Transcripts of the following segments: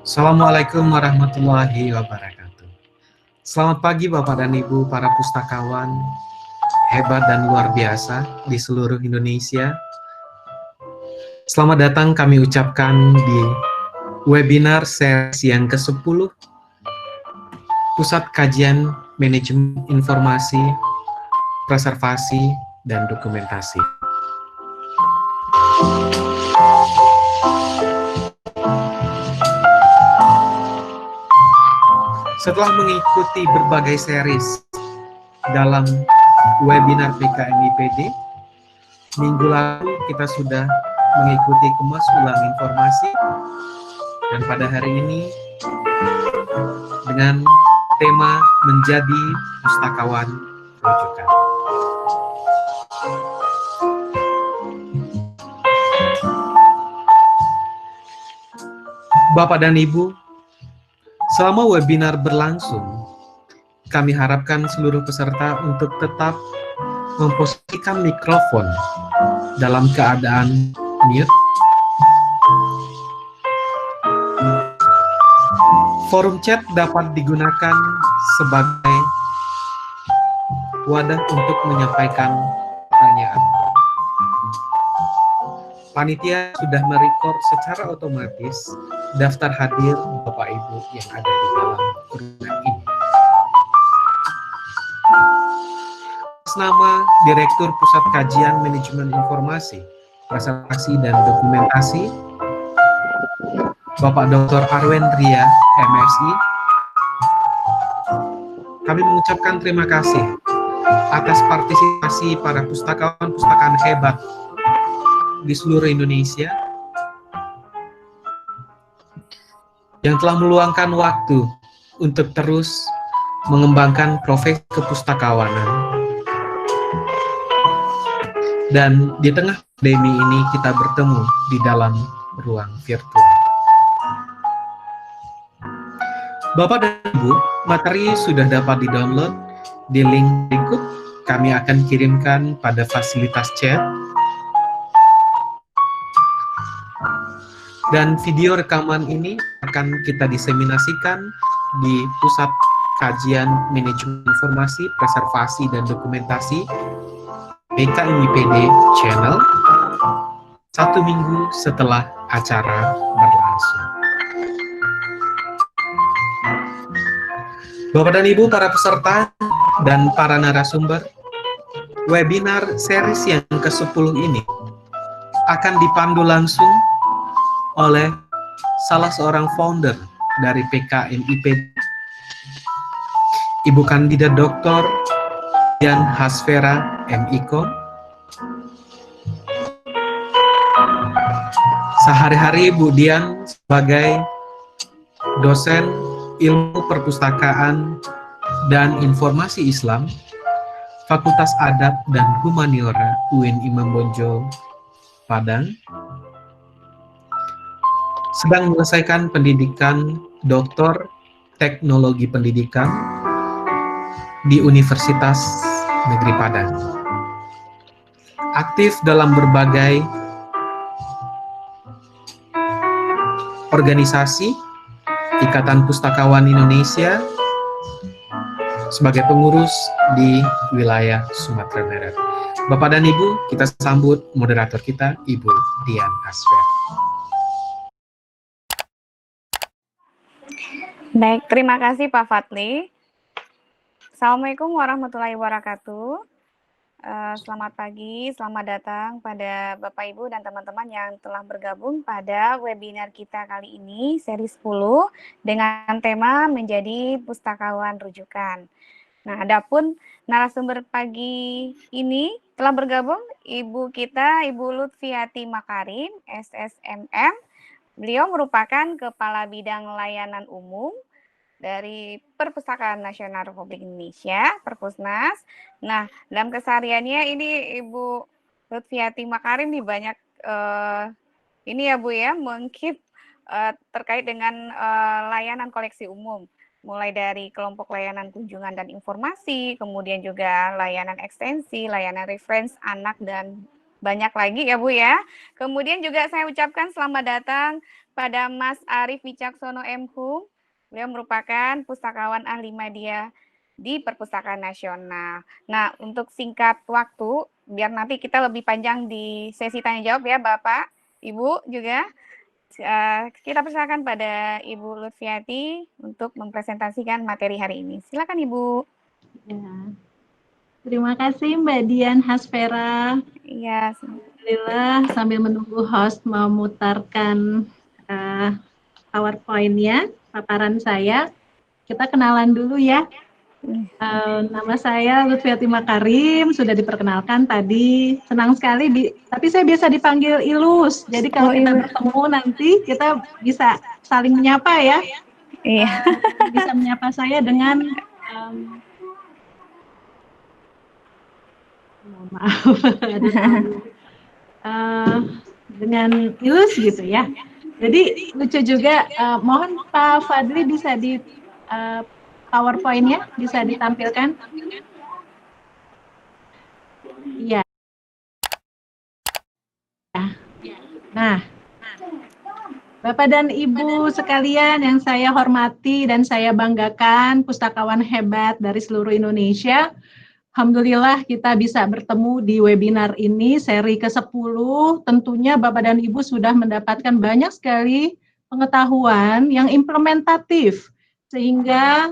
Assalamualaikum warahmatullahi wabarakatuh. Selamat pagi Bapak dan Ibu para pustakawan hebat dan luar biasa di seluruh Indonesia. Selamat datang kami ucapkan di webinar series yang ke-10 Pusat Kajian Manajemen Informasi, Preservasi, dan Dokumentasi. Setelah mengikuti berbagai series dalam webinar PKMIPD, minggu lalu kita sudah mengikuti kemas ulang informasi, dan pada hari ini dengan tema menjadi pustakawan rujukan. Bapak dan Ibu, selama webinar berlangsung, kami harapkan seluruh peserta untuk tetap memposisikan mikrofon dalam keadaan mute. Forum chat dapat digunakan sebagai wadah untuk menyampaikan pertanyaan. Panitia sudah merekod secara otomatis daftar hadir Bapak Ibu yang ada di dalam ruangan ini. Atas nama Direktur Pusat Kajian Manajemen Informasi, Preservasi dan Dokumentasi, Bapak Dr. Arwen Ria, MSI, kami mengucapkan terima kasih atas partisipasi para pustakawan-pustakaan hebat di seluruh Indonesia yang telah meluangkan waktu untuk terus mengembangkan profesi kepustakawanan. Dan di tengah pandemi ini kita bertemu di dalam ruang virtual. Bapak dan Ibu, materi sudah dapat di-download di link berikut. Kami akan kirimkan pada fasilitas chat. Dan video rekaman ini akan kita diseminasikan di Pusat Kajian Manajemen Informasi, Preservasi, dan Dokumentasi PKMIPD Channel 1 minggu setelah acara berlangsung. Bapak dan Ibu para peserta dan para narasumber, webinar series yang ke-10 ini akan dipandu langsung oleh salah seorang founder dari PKMIPD, Ibu Kandidat Dr. Dian Hasfera MIKOM. Sehari-hari Bu Dian sebagai dosen ilmu perpustakaan dan informasi Islam, Fakultas Adab dan Humaniora UIN Imam Bonjol, Padang, sedang menyelesaikan pendidikan Doktor Teknologi Pendidikan di Universitas Negeri Padang. Aktif dalam berbagai organisasi, Ikatan Pustakawan Indonesia, sebagai pengurus di wilayah Sumatera Barat. Bapak dan Ibu, kita sambut moderator kita, Ibu Dian Hasfera. Baik, terima kasih Pak Fadli. Assalamualaikum warahmatullahi wabarakatuh. Selamat pagi, selamat datang pada Bapak Ibu dan teman-teman yang telah bergabung pada webinar kita kali ini, seri 10, dengan tema menjadi pustakawan rujukan. Nah, adapun narasumber pagi ini telah bergabung Ibu kita, Ibu Lutfiati Makarim, SSMM. Beliau merupakan Kepala Bidang Layanan Umum dari Perpustakaan Nasional Republik Indonesia, Perpusnas. Nah, dalam kesehariannya ini Ibu Lutfiati Makarim nih banyak ini ya Bu ya, mengkip terkait dengan layanan koleksi umum, mulai dari kelompok layanan kunjungan dan informasi, kemudian juga layanan ekstensi, layanan reference anak, dan banyak lagi ya Bu ya. Kemudian juga saya ucapkan selamat datang pada Mas Arief Wicaksono M.Hum. Beliau merupakan pustakawan ahli media di Perpustakaan Nasional. Nah, untuk singkat waktu, biar nanti kita lebih panjang di sesi tanya jawab ya Bapak, Ibu juga. Kita persilakan pada Ibu Lutfiati untuk mempresentasikan materi hari ini. Silakan Ibu. Ya. Terima kasih Mbak Dian Hasfera. Iya. Alhamdulillah sambil menunggu host memutarkan PowerPoint-nya, paparan saya, kita kenalan dulu ya. Nama saya Lutfiati Makarim, sudah diperkenalkan tadi. Senang sekali, tapi saya biasa dipanggil Ilus. Jadi kalau kita bertemu nanti kita bisa saling menyapa ya. Iya. Bisa menyapa saya dengan maaf, dengan Ilus gitu ya. Jadi lucu juga, mohon Pak Fadli bisa di PowerPoint-nya bisa ditampilkan. Iya. Nah, Bapak dan Ibu sekalian yang saya hormati dan saya banggakan, pustakawan hebat dari seluruh Indonesia. Alhamdulillah kita bisa bertemu di webinar ini, seri ke-10. Tentunya Bapak dan Ibu sudah mendapatkan banyak sekali pengetahuan yang implementatif, sehingga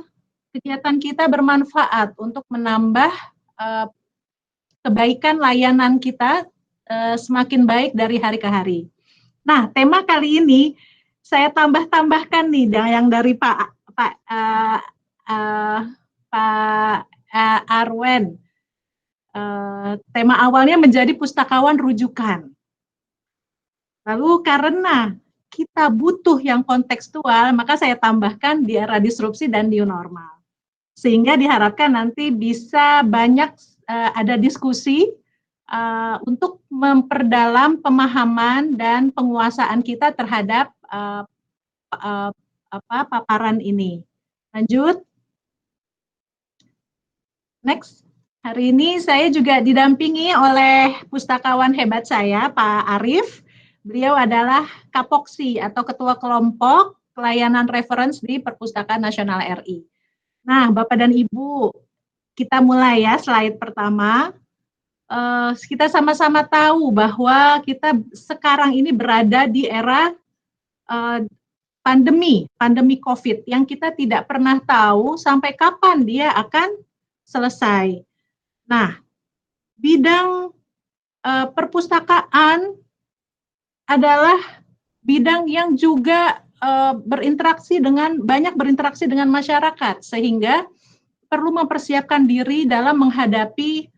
kegiatan kita bermanfaat untuk menambah kebaikan layanan kita semakin baik dari hari ke hari. Nah, tema kali ini saya tambahkan nih yang dari Pak Arwen. Tema awalnya menjadi pustakawan rujukan. Lalu karena kita butuh yang kontekstual, maka saya tambahkan di era disrupsi dan new normal. Sehingga diharapkan nanti bisa banyak ada diskusi untuk memperdalam pemahaman dan penguasaan kita terhadap paparan ini. Lanjut. Next. Hari ini saya juga didampingi oleh pustakawan hebat saya, Pak Arief. Beliau adalah Kapoksi atau Ketua Kelompok Pelayanan Reference di Perpustakaan Nasional RI. Nah, Bapak dan Ibu, kita mulai ya slide pertama. Kita sama-sama tahu bahwa kita sekarang ini berada di era pandemi COVID yang kita tidak pernah tahu sampai kapan dia akan selesai. Nah, bidang perpustakaan adalah bidang yang juga banyak berinteraksi dengan masyarakat, sehingga perlu mempersiapkan diri dalam menghadapi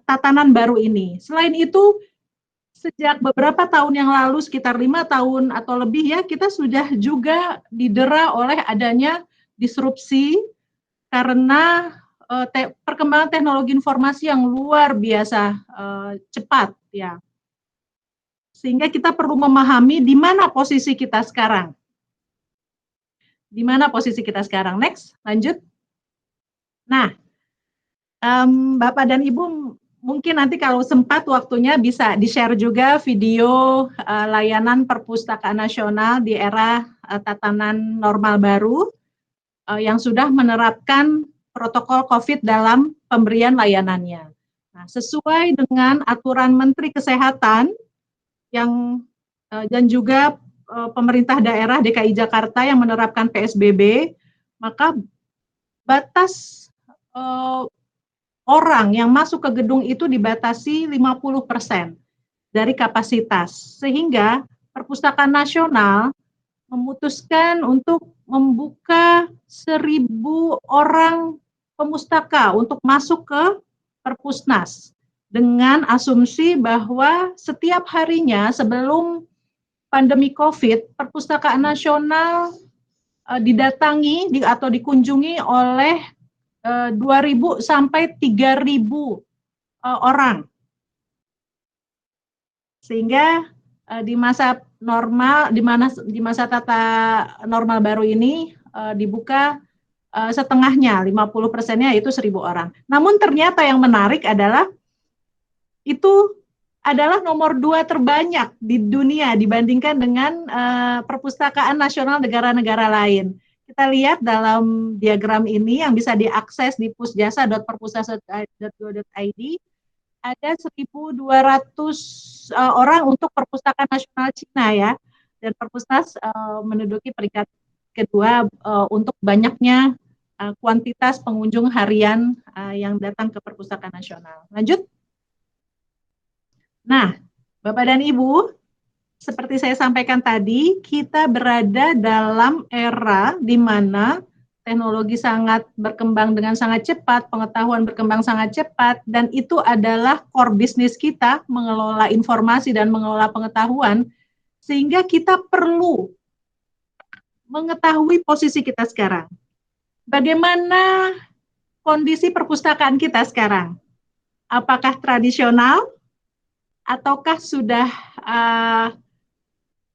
tatanan baru ini. Selain itu, sejak beberapa tahun yang lalu, sekitar 5 tahun atau lebih ya, kita sudah juga didera oleh adanya disrupsi karena perkembangan teknologi informasi yang luar biasa cepat ya. Sehingga kita perlu memahami di mana posisi kita sekarang. Di mana posisi kita sekarang. Next, lanjut. Nah, Bapak dan Ibu mungkin nanti kalau sempat waktunya bisa di-share juga video layanan Perpustakaan Nasional di era tatanan normal baru yang sudah menerapkan protokol COVID dalam pemberian layanannya. Nah, sesuai dengan aturan Menteri Kesehatan dan juga pemerintah daerah DKI Jakarta yang menerapkan PSBB, maka batas orang yang masuk ke gedung itu dibatasi 50% dari kapasitas, sehingga Perpustakaan Nasional memutuskan untuk membuka 1.000 orang pemustaka untuk masuk ke Perpusnas dengan asumsi bahwa setiap harinya sebelum pandemi COVID, Perpustakaan Nasional didatangi atau dikunjungi oleh 2.000 sampai 3.000 orang. Sehingga di masa normal, di masa tata normal baru ini dibuka setengahnya, 50%-nya itu 1.000 orang. Namun ternyata yang menarik adalah itu adalah nomor 2 terbanyak di dunia dibandingkan dengan perpustakaan nasional negara-negara lain. Kita lihat dalam diagram ini yang bisa diakses di pusjasa.perpustas.go.id, ada 1.200 orang untuk perpustakaan nasional Cina ya, dan Perpustas menduduki peringkat kedua untuk banyaknya kuantitas pengunjung harian yang datang ke perpustakaan nasional. Lanjut. Nah, Bapak dan Ibu, seperti saya sampaikan tadi, kita berada dalam era di mana teknologi sangat berkembang dengan sangat cepat, pengetahuan berkembang sangat cepat, dan itu adalah core bisnis kita, mengelola informasi dan mengelola pengetahuan, sehingga kita perlu mengetahui posisi kita sekarang. Bagaimana kondisi perpustakaan kita sekarang? Apakah tradisional, ataukah sudah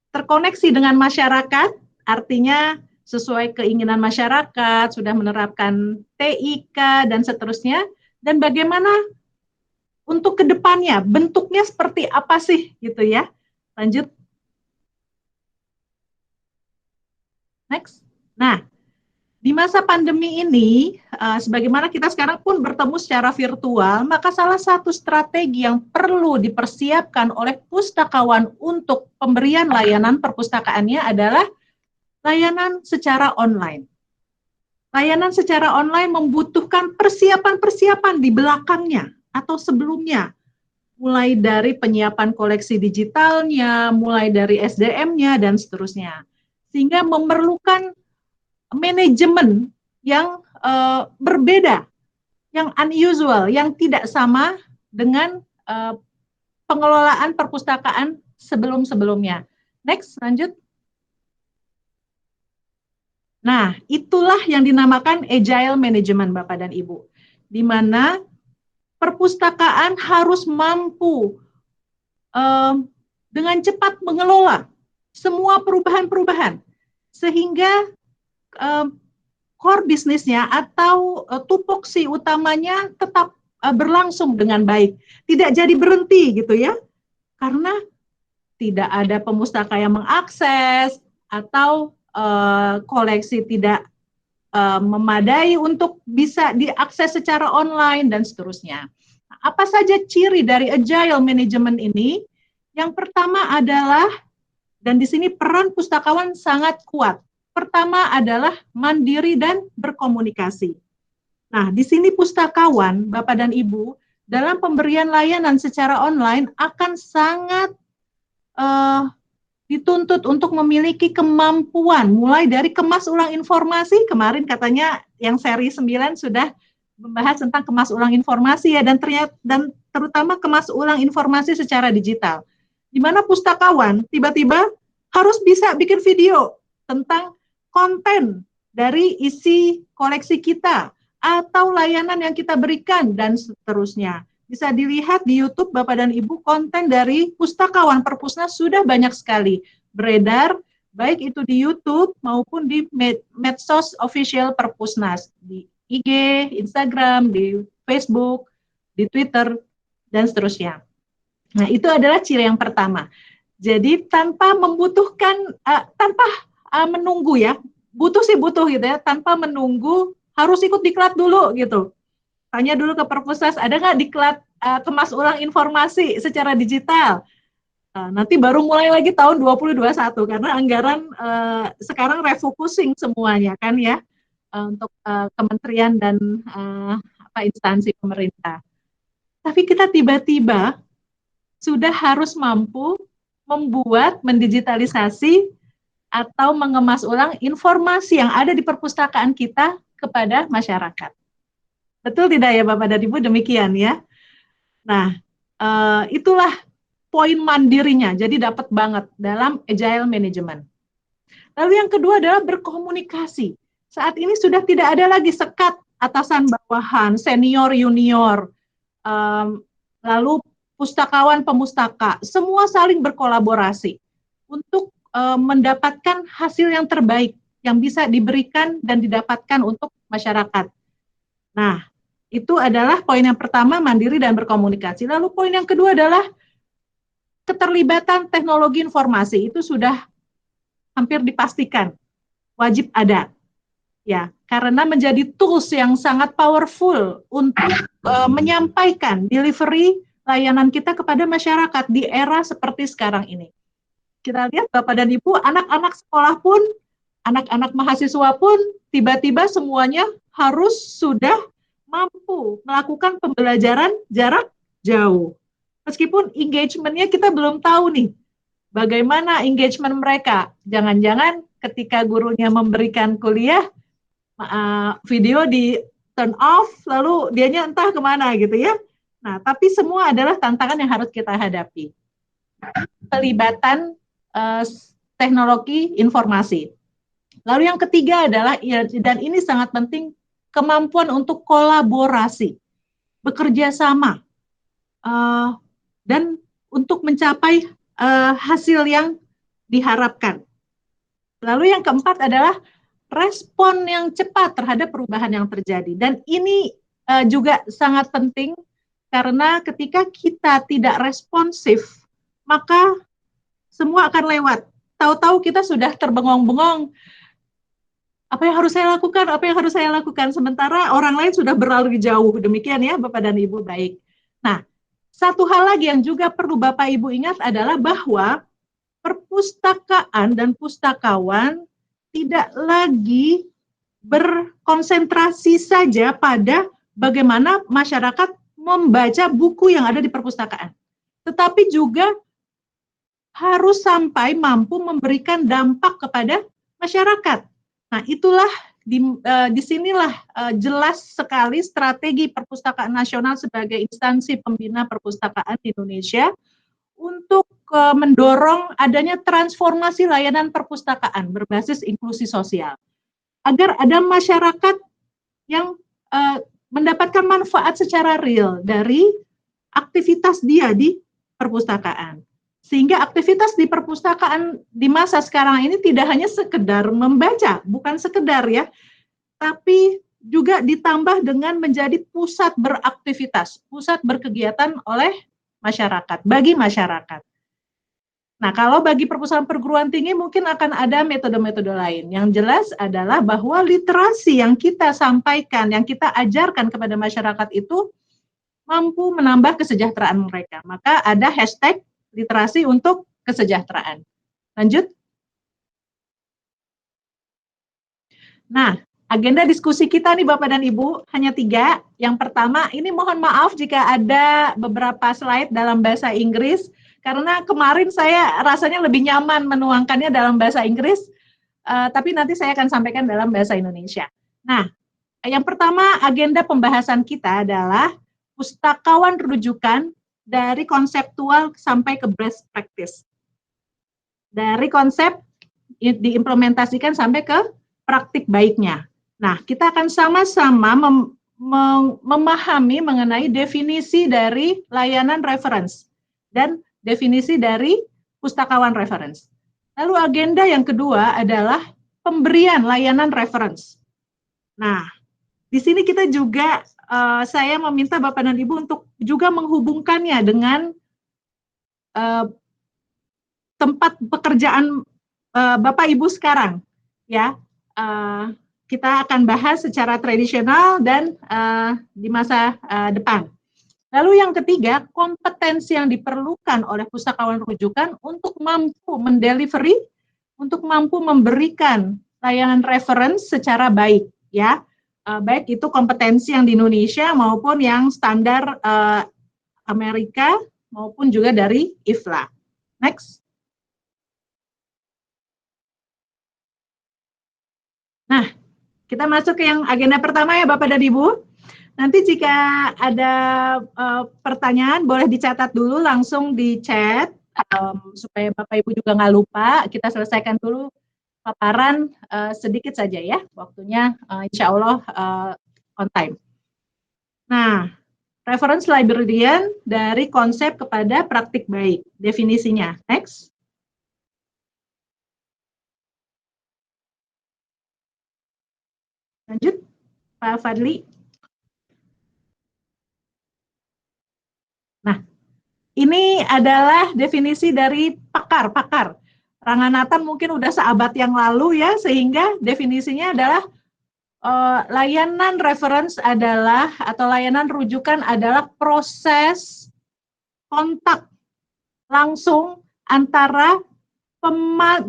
terkoneksi dengan masyarakat, artinya sesuai keinginan masyarakat, sudah menerapkan TIK dan seterusnya, dan bagaimana untuk kedepannya, bentuknya seperti apa sih gitu ya. Lanjut. Next. Nah, di masa pandemi ini, sebagaimana kita sekarang pun bertemu secara virtual, maka salah satu strategi yang perlu dipersiapkan oleh pustakawan untuk pemberian layanan perpustakaannya adalah layanan secara online. Layanan secara online membutuhkan persiapan-persiapan di belakangnya atau sebelumnya, mulai dari penyiapan koleksi digitalnya, mulai dari SDM-nya, dan seterusnya. Sehingga memerlukan manajemen yang berbeda, yang unusual, yang tidak sama dengan pengelolaan perpustakaan sebelum-sebelumnya. Next, lanjut. Nah, itulah yang dinamakan agile management, Bapak dan Ibu, di mana perpustakaan harus mampu dengan cepat mengelola semua perubahan-perubahan, sehingga core bisnisnya atau tupoksi utamanya tetap berlangsung dengan baik, tidak jadi berhenti gitu ya, karena tidak ada pemustaka yang mengakses atau koleksi tidak memadai untuk bisa diakses secara online dan seterusnya. Apa saja ciri dari agile management ini? Yang pertama adalah, dan di sini peran pustakawan sangat kuat. Pertama adalah mandiri dan berkomunikasi. Nah, di sini pustakawan, Bapak dan Ibu, dalam pemberian layanan secara online akan sangat dituntut untuk memiliki kemampuan, mulai dari kemas ulang informasi, kemarin katanya yang seri 9 sudah membahas tentang kemas ulang informasi ya, dan terutama kemas ulang informasi secara digital. Di mana pustakawan tiba-tiba harus bisa bikin video tentang konten dari isi koleksi kita atau layanan yang kita berikan dan seterusnya. Bisa dilihat di YouTube Bapak dan Ibu, konten dari pustakawan Perpusnas sudah banyak sekali beredar, baik itu di YouTube maupun di medsos official Perpusnas, di IG, Instagram, di Facebook, di Twitter, dan seterusnya. Nah, itu adalah ciri yang pertama. Jadi tanpa membutuhkan, tanpa menunggu ya, butuh gitu ya, tanpa menunggu harus ikut diklat dulu gitu. Tanya dulu ke Perpusnas, ada nggak diklat kemas ulang informasi secara digital? Nanti baru mulai lagi tahun 2021, karena anggaran sekarang refocusing semuanya kan ya, untuk kementerian dan instansi pemerintah. Tapi kita tiba-tiba sudah harus mampu membuat, mendigitalisasi, atau mengemas ulang informasi yang ada di perpustakaan kita kepada masyarakat. Betul tidak ya Bapak dan Ibu, demikian ya. Nah, itulah poin mandirinya, jadi dapat banget dalam agile management. Lalu yang kedua adalah berkomunikasi. Saat ini sudah tidak ada lagi sekat atasan bawahan, senior junior, lalu pustakawan pemustaka, semua saling berkolaborasi untuk mendapatkan hasil yang terbaik yang bisa diberikan dan didapatkan untuk masyarakat. Nah, itu adalah poin yang pertama, mandiri dan berkomunikasi. Lalu poin yang kedua adalah keterlibatan teknologi informasi itu sudah hampir dipastikan wajib ada, ya, karena menjadi tools yang sangat powerful untuk menyampaikan delivery layanan kita kepada masyarakat di era seperti sekarang ini. Kita lihat Bapak dan Ibu, anak-anak sekolah pun, anak-anak mahasiswa pun tiba-tiba semuanya harus sudah mampu melakukan pembelajaran jarak jauh. Meskipun engagement-nya kita belum tahu nih, bagaimana engagement mereka. Jangan-jangan ketika gurunya memberikan kuliah, video di turn off, lalu dianya entah kemana gitu ya. Nah, tapi semua adalah tantangan yang harus kita hadapi. Pelibatan teknologi informasi. Lalu yang ketiga adalah, dan ini sangat penting, kemampuan untuk kolaborasi, bekerja sama, dan untuk mencapai hasil yang diharapkan. Lalu yang keempat adalah respon yang cepat terhadap perubahan yang terjadi. Dan ini juga sangat penting karena ketika kita tidak responsif, maka semua akan lewat. Tahu-tahu kita sudah terbengong-bengong. Apa yang harus saya lakukan? Apa yang harus saya lakukan? Sementara orang lain sudah berlalu jauh. Demikian ya Bapak dan Ibu, baik. Nah, satu hal lagi yang juga perlu Bapak Ibu ingat adalah bahwa perpustakaan dan pustakawan tidak lagi berkonsentrasi saja pada bagaimana masyarakat membaca buku yang ada di perpustakaan, tetapi juga harus sampai mampu memberikan dampak kepada masyarakat. Nah, itulah disinilah jelas sekali strategi Perpustakaan Nasional sebagai instansi pembina perpustakaan di Indonesia untuk mendorong adanya transformasi layanan perpustakaan berbasis inklusi sosial, agar ada masyarakat yang mendapatkan manfaat secara real dari aktivitas dia di perpustakaan. Sehingga aktivitas di perpustakaan di masa sekarang ini tidak hanya sekedar membaca, bukan sekedar ya, tapi juga ditambah dengan menjadi pusat beraktivitas, pusat berkegiatan oleh masyarakat, bagi masyarakat. Nah, kalau bagi perpustakaan perguruan tinggi mungkin akan ada metode-metode lain. Yang jelas adalah bahwa literasi yang kita sampaikan, yang kita ajarkan kepada masyarakat itu mampu menambah kesejahteraan mereka. Maka ada hashtag literasi untuk kesejahteraan. Lanjut. Nah, agenda diskusi kita nih Bapak dan Ibu hanya 3. Yang pertama, ini mohon maaf jika ada beberapa slide dalam bahasa Inggris, karena kemarin saya rasanya lebih nyaman menuangkannya dalam bahasa Inggris, tapi nanti saya akan sampaikan dalam bahasa Indonesia. Nah, yang pertama agenda pembahasan kita adalah pustakawan rujukan dari konseptual sampai ke best practice. Dari konsep diimplementasikan sampai ke praktik baiknya. Nah, kita akan sama-sama memahami mengenai definisi dari layanan reference dan definisi dari pustakawan reference. Lalu agenda yang kedua adalah pemberian layanan reference. Nah, di sini kita juga saya meminta Bapak dan Ibu untuk juga menghubungkannya dengan tempat pekerjaan Bapak Ibu sekarang, ya. Kita akan bahas secara tradisional dan di masa depan. Lalu yang ketiga, kompetensi yang diperlukan oleh pustakawan rujukan untuk mampu mendelivery, untuk mampu memberikan layanan reference secara baik, ya. Baik itu kompetensi yang di Indonesia maupun yang standar Amerika maupun juga dari IFLA. Next. Nah, kita masuk ke yang agenda pertama ya Bapak dan Ibu. Nanti jika ada pertanyaan boleh dicatat dulu langsung di chat supaya Bapak Ibu juga nggak lupa. Kita selesaikan dulu paparan sedikit saja ya, waktunya insya Allah on time. Nah, reference librarian dari konsep kepada praktik baik, definisinya. Next. Lanjut, Pak Fadli. Nah, ini adalah definisi dari pakar. Ranganathan mungkin udah seabad yang lalu ya, sehingga definisinya adalah layanan reference adalah atau layanan rujukan adalah proses kontak langsung antara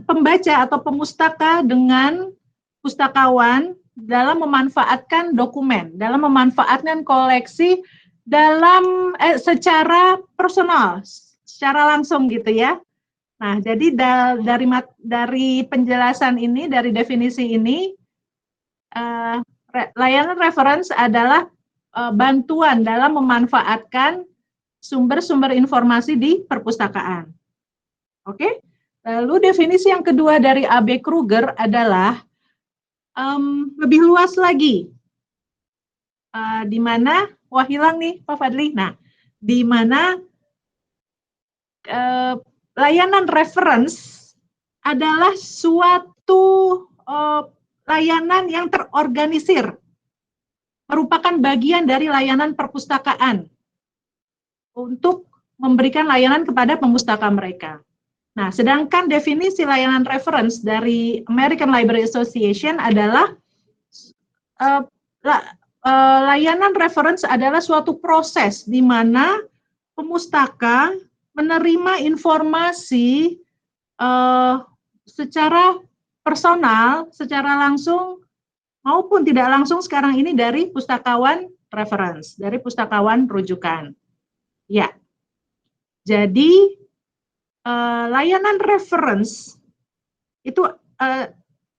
pembaca atau pemustaka dengan pustakawan dalam memanfaatkan dokumen, dalam memanfaatkan koleksi dalam secara personal, secara langsung gitu ya. Nah, jadi dari penjelasan ini, dari definisi ini, layanan reference adalah bantuan dalam memanfaatkan sumber-sumber informasi di perpustakaan. Oke? Lalu definisi yang kedua dari A.B. Kruger adalah lebih luas lagi. Di mana, wah hilang nih Pak Fadli. Nah, di mana layanan reference adalah suatu layanan yang terorganisir, merupakan bagian dari layanan perpustakaan untuk memberikan layanan kepada pemustaka mereka. Nah, sedangkan definisi layanan reference dari American Library Association adalah layanan reference adalah suatu proses di mana pemustaka menerima informasi secara personal, secara langsung maupun tidak langsung sekarang ini dari pustakawan reference, dari pustakawan rujukan. Ya, jadi layanan reference itu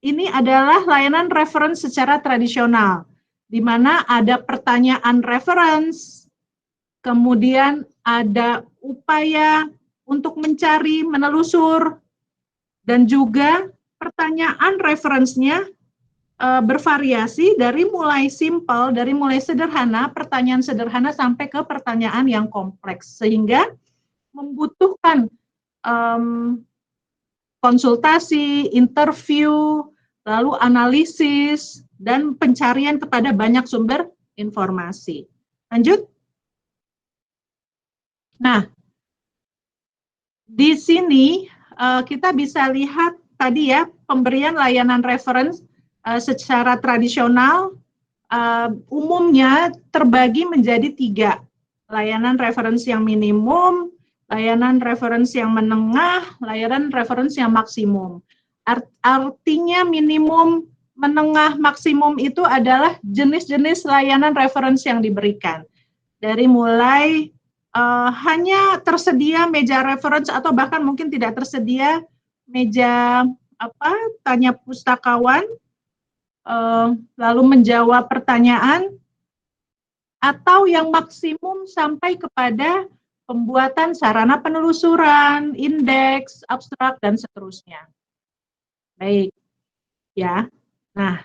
ini adalah layanan reference secara tradisional, di mana ada pertanyaan reference, kemudian ada upaya untuk mencari, menelusur, dan juga pertanyaan referensinya bervariasi dari mulai simpel, dari mulai sederhana, pertanyaan sederhana sampai ke pertanyaan yang kompleks, sehingga membutuhkan konsultasi, interview, lalu analisis, dan pencarian kepada banyak sumber informasi. Lanjut. Nah, di sini kita bisa lihat tadi ya, pemberian layanan reference secara tradisional umumnya terbagi menjadi 3. Layanan reference yang minimum, layanan reference yang menengah, layanan reference yang maksimum. Artinya minimum, menengah, maksimum itu adalah jenis-jenis layanan reference yang diberikan. Dari mulai hanya tersedia meja reference atau bahkan mungkin tidak tersedia meja tanya pustakawan, lalu menjawab pertanyaan, atau yang maksimum sampai kepada pembuatan sarana penelusuran, indeks, abstrak, dan seterusnya. Baik, ya. Nah,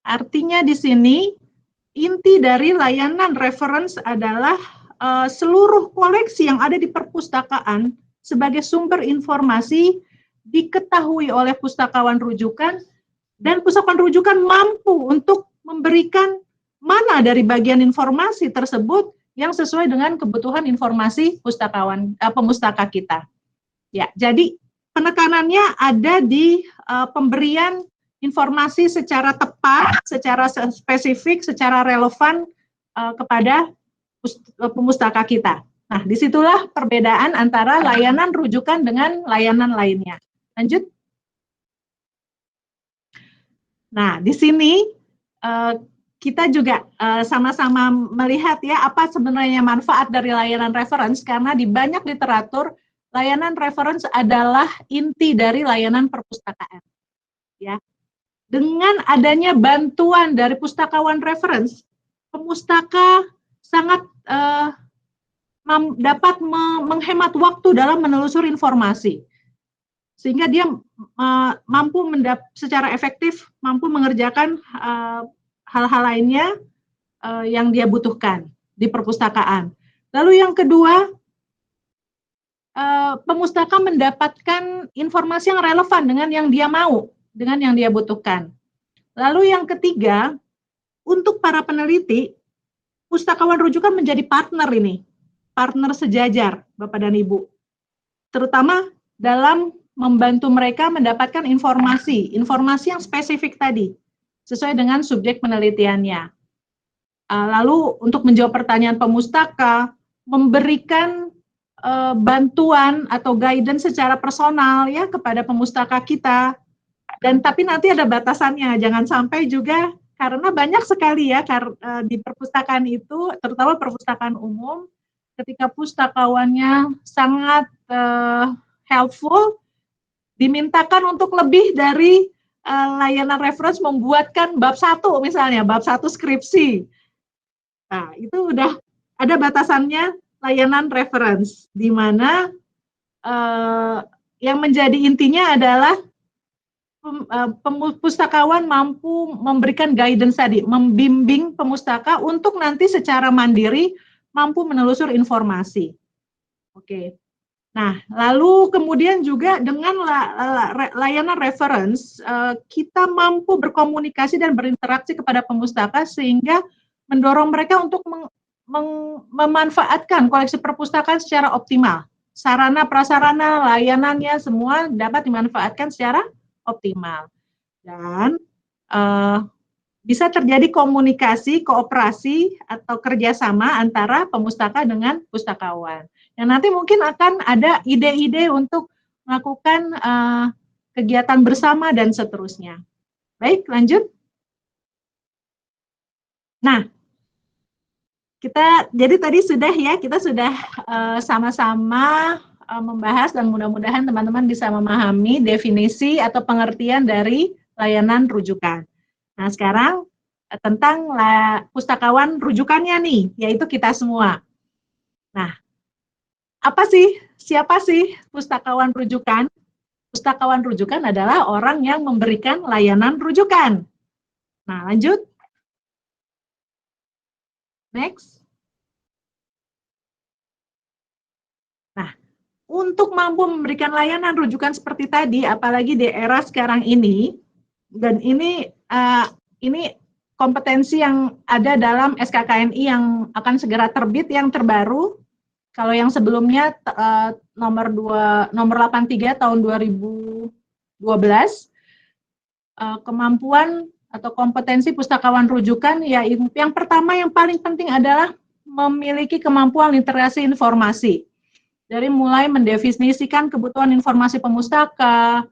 artinya di sini inti dari layanan reference adalah seluruh koleksi yang ada di perpustakaan sebagai sumber informasi diketahui oleh pustakawan rujukan, dan pustakawan rujukan mampu untuk memberikan mana dari bagian informasi tersebut yang sesuai dengan kebutuhan informasi pemustaka kita. Ya, jadi penekanannya ada di pemberian informasi secara tepat, secara spesifik, secara relevan kepada pemustaka kita. Nah, disitulah perbedaan antara layanan rujukan dengan layanan lainnya. Lanjut. Nah, di sini kita juga sama-sama melihat ya apa sebenarnya manfaat dari layanan reference, karena di banyak literatur layanan reference adalah inti dari layanan perpustakaan. Ya. Dengan adanya bantuan dari pustakawan reference, pemustaka sangat dapat menghemat waktu dalam menelusuri informasi, sehingga dia mampu secara efektif mampu mengerjakan hal-hal lainnya yang dia butuhkan di perpustakaan. Lalu yang kedua, pemustaka mendapatkan informasi yang relevan dengan yang dia mau, dengan yang dia butuhkan. Lalu yang ketiga, untuk para peneliti, pustakawan rujukan menjadi partner ini. partner sejajar, Bapak dan Ibu. Terutama dalam membantu mereka mendapatkan informasi yang spesifik tadi, sesuai dengan subjek penelitiannya. Lalu untuk menjawab pertanyaan pemustaka, memberikan bantuan atau guidance secara personal ya kepada pemustaka kita. Dan tapi nanti ada batasannya, jangan sampai juga karena banyak sekali ya di perpustakaan itu, terutama perpustakaan umum, ketika pustakawannya sangat helpful, dimintakan untuk lebih dari layanan reference membuatkan bab 1 misalnya, bab 1 skripsi. Nah, itu udah ada batasannya layanan reference, di mana yang menjadi intinya adalah pustakawan mampu memberikan guidance tadi, membimbing pemustaka untuk nanti secara mandiri mampu menelusur informasi. Oke. Nah, lalu kemudian juga dengan layanan reference, kita mampu berkomunikasi dan berinteraksi kepada pemustaka sehingga mendorong mereka untuk memanfaatkan koleksi perpustakaan secara optimal. Sarana prasarana, layanannya semua dapat dimanfaatkan secara optimal. Dan bisa terjadi komunikasi, kooperasi, atau kerjasama antara pemustaka dengan pustakawan. Yang nanti mungkin akan ada ide-ide untuk melakukan kegiatan bersama dan seterusnya. Baik, lanjut. Nah, jadi tadi kita sudah sama-sama membahas dan mudah-mudahan teman-teman bisa memahami definisi atau pengertian dari layanan rujukan. Nah, sekarang tentang pustakawan rujukannya nih, yaitu kita semua. Nah, siapa sih pustakawan rujukan? Pustakawan rujukan adalah orang yang memberikan layanan rujukan. Nah, lanjut. Next. Nah, untuk mampu memberikan layanan rujukan seperti tadi, apalagi di era sekarang ini, dan ini kompetensi yang ada dalam SKKNI yang akan segera terbit yang terbaru. Kalau yang sebelumnya nomor 83 tahun 2012, kemampuan atau kompetensi pustakawan rujukan, ya yang pertama yang paling penting adalah memiliki kemampuan literasi informasi. Dari mulai mendefinisikan kebutuhan informasi pemustaka,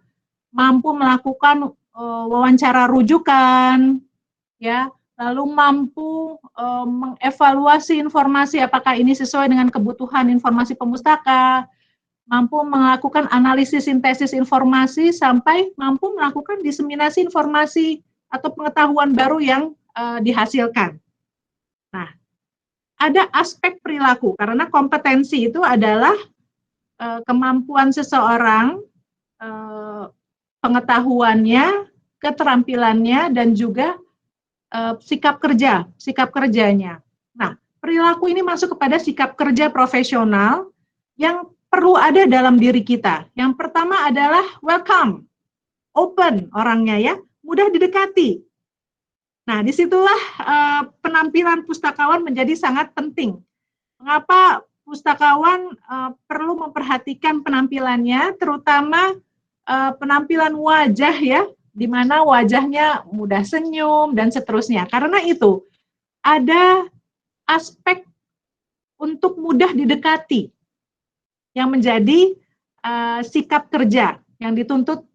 mampu melakukan wawancara rujukan, ya, lalu mampu mengevaluasi informasi apakah ini sesuai dengan kebutuhan informasi pemustaka, mampu melakukan analisis sintesis informasi sampai mampu melakukan diseminasi informasi atau pengetahuan baru yang dihasilkan. Nah, ada aspek perilaku karena kompetensi itu adalah kemampuan seseorang, pengetahuannya, keterampilannya, dan juga sikap kerjanya. Nah, perilaku ini masuk kepada sikap kerja profesional yang perlu ada dalam diri kita. Yang pertama adalah welcome, open orangnya ya, mudah didekati. Nah, disitulah penampilan pustakawan menjadi sangat penting. Mengapa pustakawan perlu memperhatikan penampilannya, terutama penampilan wajah ya, di mana wajahnya mudah senyum dan seterusnya. Karena itu ada aspek untuk mudah didekati yang menjadi sikap kerja yang dituntut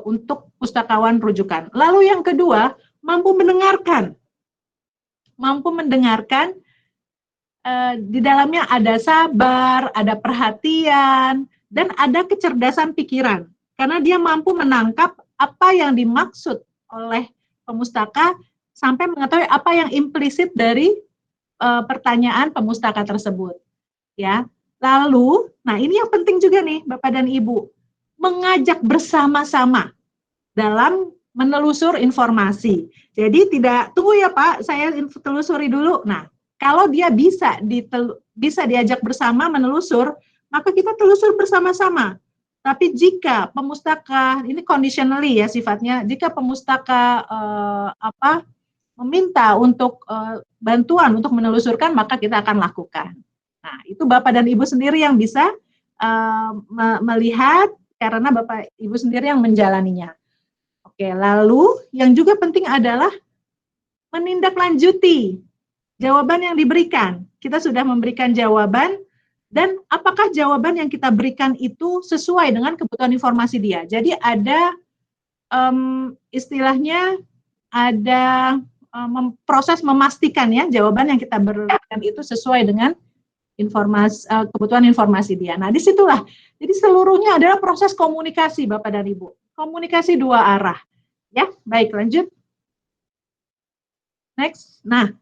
untuk pustakawan rujukan. Lalu yang kedua, mampu mendengarkan. Di dalamnya ada sabar, ada perhatian, dan ada kecerdasan pikiran. Karena dia mampu menangkap apa yang dimaksud oleh pemustaka sampai mengetahui apa yang implisit dari pertanyaan pemustaka tersebut. Ya. Lalu, nah ini yang penting juga nih Bapak dan Ibu, mengajak bersama-sama dalam menelusur informasi. Jadi tidak, tunggu ya Pak, saya telusuri dulu. Nah, kalau dia bisa diajak bersama menelusur, maka kita telusur bersama-sama. Tapi jika pemustaka, ini conditionally ya sifatnya, jika pemustaka meminta untuk bantuan untuk menelusurkan, maka kita akan lakukan. Nah, itu Bapak dan Ibu sendiri yang bisa melihat karena Bapak Ibu sendiri yang menjalaninya. Oke, lalu yang juga penting adalah menindaklanjuti jawaban yang diberikan. Kita sudah memberikan jawaban, dan apakah jawaban yang kita berikan itu sesuai dengan kebutuhan informasi dia. Jadi ada istilahnya ada proses memastikan ya jawaban yang kita berikan itu sesuai dengan informasi kebutuhan informasi dia. Nah, disitulah. Jadi seluruhnya adalah proses komunikasi Bapak dan Ibu. Komunikasi dua arah. Ya, baik, lanjut. Next. Nah,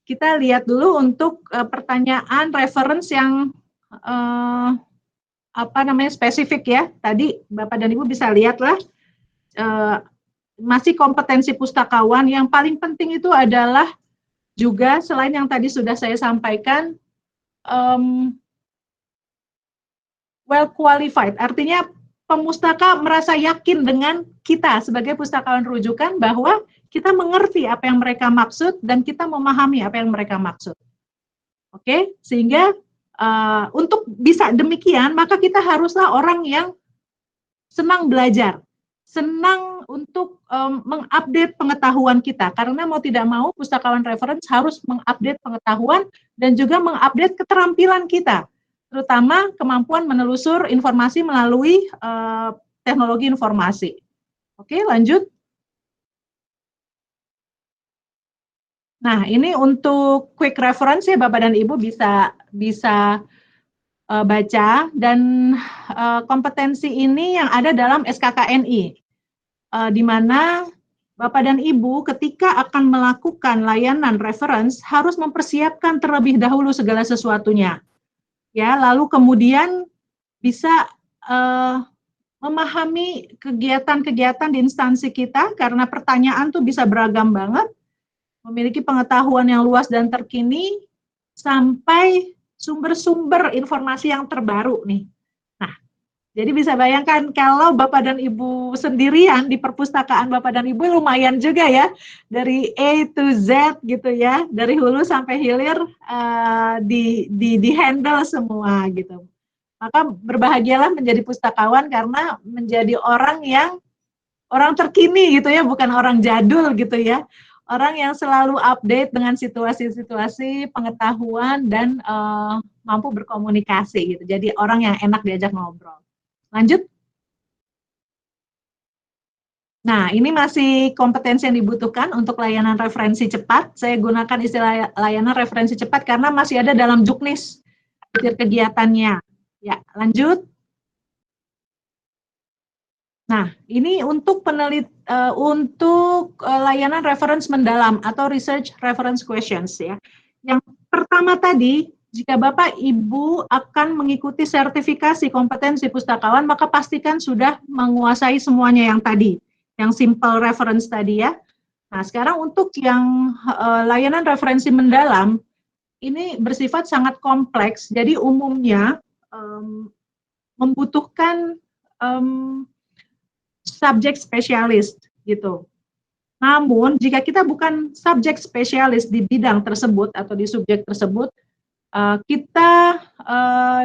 kita lihat dulu untuk pertanyaan reference yang spesifik ya. Tadi Bapak dan Ibu bisa lihatlah masih kompetensi pustakawan. Yang paling penting itu adalah juga selain yang tadi sudah saya sampaikan, well qualified, artinya pemustaka merasa yakin dengan kita sebagai pustakawan rujukan bahwa kita mengerti apa yang mereka maksud dan kita memahami apa yang mereka maksud. Oke, sehingga untuk bisa demikian maka kita haruslah orang yang senang belajar, senang untuk mengupdate pengetahuan kita, karena mau tidak mau pustakawan reference harus mengupdate pengetahuan dan juga mengupdate keterampilan kita, terutama kemampuan menelusur informasi melalui teknologi informasi. Oke, lanjut. Nah, ini untuk quick reference ya Bapak dan Ibu bisa baca, dan kompetensi ini yang ada dalam SKKNI, di mana Bapak dan Ibu ketika akan melakukan layanan reference harus mempersiapkan terlebih dahulu segala sesuatunya. Ya, lalu kemudian bisa memahami kegiatan-kegiatan di instansi kita, karena pertanyaan tuh bisa beragam banget, memiliki pengetahuan yang luas dan terkini, sampai sumber-sumber informasi yang terbaru nih. Nah, jadi bisa bayangkan kalau Bapak dan Ibu sendirian di perpustakaan Bapak dan Ibu lumayan juga ya, dari A to Z gitu ya, dari hulu sampai hilir di handle semua gitu. Maka berbahagialah menjadi pustakawan karena menjadi orang terkini gitu ya, bukan orang jadul gitu ya. Orang yang selalu update dengan situasi-situasi, pengetahuan, dan mampu berkomunikasi gitu. Jadi orang yang enak diajak ngobrol. Lanjut. Nah, ini masih kompetensi yang dibutuhkan untuk layanan referensi cepat. Saya gunakan istilah layanan referensi cepat karena masih ada dalam juknis kegiatannya. Ya, lanjut. Nah, ini untuk layanan reference mendalam atau research reference questions ya. Yang pertama tadi, jika Bapak Ibu akan mengikuti sertifikasi kompetensi pustakawan, maka pastikan sudah menguasai semuanya yang tadi, yang simple reference tadi ya. Nah, sekarang untuk yang layanan referensi mendalam, ini bersifat sangat kompleks, jadi umumnya membutuhkan subjek spesialis gitu. Namun jika kita bukan subjek spesialis di bidang tersebut atau di subjek tersebut, kita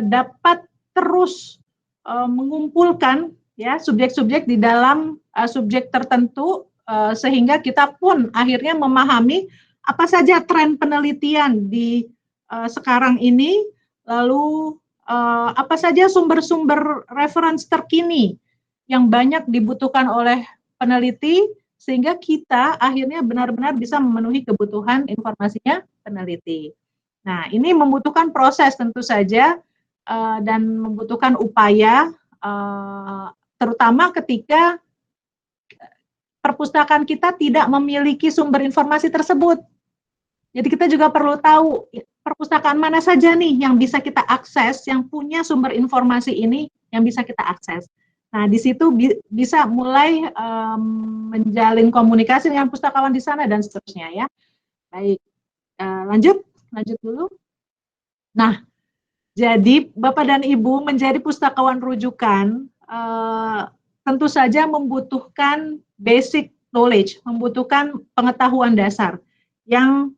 dapat terus mengumpulkan ya subjek-subjek di dalam subjek tertentu, sehingga kita pun akhirnya memahami apa saja tren penelitian di sekarang ini, lalu apa saja sumber-sumber reference terkini yang banyak dibutuhkan oleh peneliti, sehingga kita akhirnya benar-benar bisa memenuhi kebutuhan informasinya peneliti. Nah, ini membutuhkan proses tentu saja, dan membutuhkan upaya, terutama ketika perpustakaan kita tidak memiliki sumber informasi tersebut. Jadi kita juga perlu tahu perpustakaan mana saja nih yang bisa kita akses, yang punya sumber informasi ini yang bisa kita akses. Nah, di situ bisa mulai menjalin komunikasi dengan pustakawan di sana dan seterusnya ya. Baik, lanjut dulu. Nah, jadi Bapak dan Ibu menjadi pustakawan rujukan tentu saja membutuhkan basic knowledge, membutuhkan pengetahuan dasar yang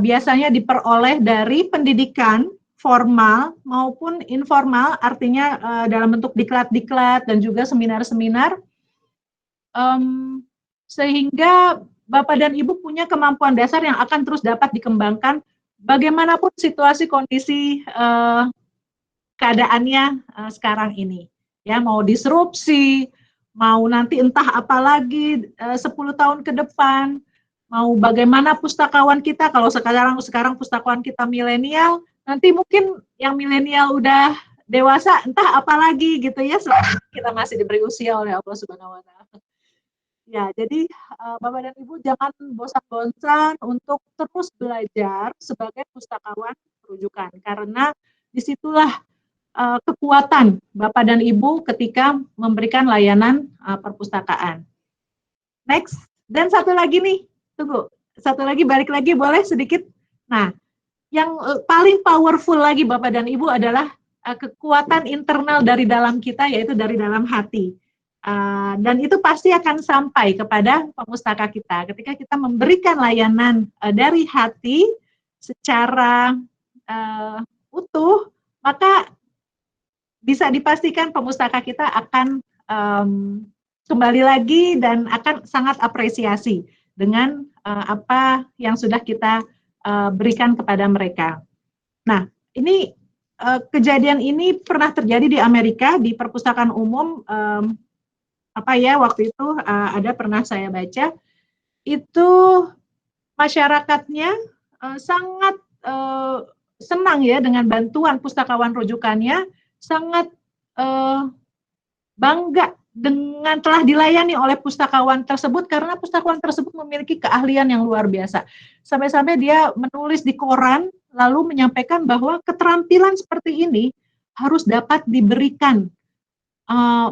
biasanya diperoleh dari pendidikan formal maupun informal, artinya dalam bentuk diklat-diklat dan juga seminar-seminar, sehingga Bapak dan Ibu punya kemampuan dasar yang akan terus dapat dikembangkan bagaimanapun situasi kondisi keadaannya sekarang ini. Ya, mau disrupsi, mau nanti entah apa lagi 10 tahun ke depan, mau bagaimana pustakawan kita, kalau sekarang pustakawan kita milenial, nanti mungkin yang milenial udah dewasa, entah apa lagi gitu ya, kita masih diberi usia oleh Allah Subhanahu wa Ta'ala. Ya, jadi Bapak dan Ibu jangan bosan-bosan untuk terus belajar sebagai pustakawan rujukan, karena disitulah kekuatan Bapak dan Ibu ketika memberikan layanan perpustakaan. Next, dan satu lagi nih, tunggu, satu lagi, balik lagi boleh sedikit. Nah, yang paling powerful lagi Bapak dan Ibu adalah kekuatan internal dari dalam kita, yaitu dari dalam hati. Dan itu pasti akan sampai kepada pemustaka kita. Ketika kita memberikan layanan dari hati secara utuh, maka bisa dipastikan pemustaka kita akan kembali lagi dan akan sangat apresiasi dengan apa yang sudah kita berikan kepada mereka. Nah, ini kejadian ini pernah terjadi di Amerika, di perpustakaan umum. Waktu itu ada pernah saya baca, itu masyarakatnya sangat senang ya dengan bantuan pustakawan rujukannya, sangat bangga dengan telah dilayani oleh pustakawan tersebut, karena pustakawan tersebut memiliki keahlian yang luar biasa. Sampai-sampai dia menulis di koran, lalu menyampaikan bahwa keterampilan seperti ini harus dapat diberikan,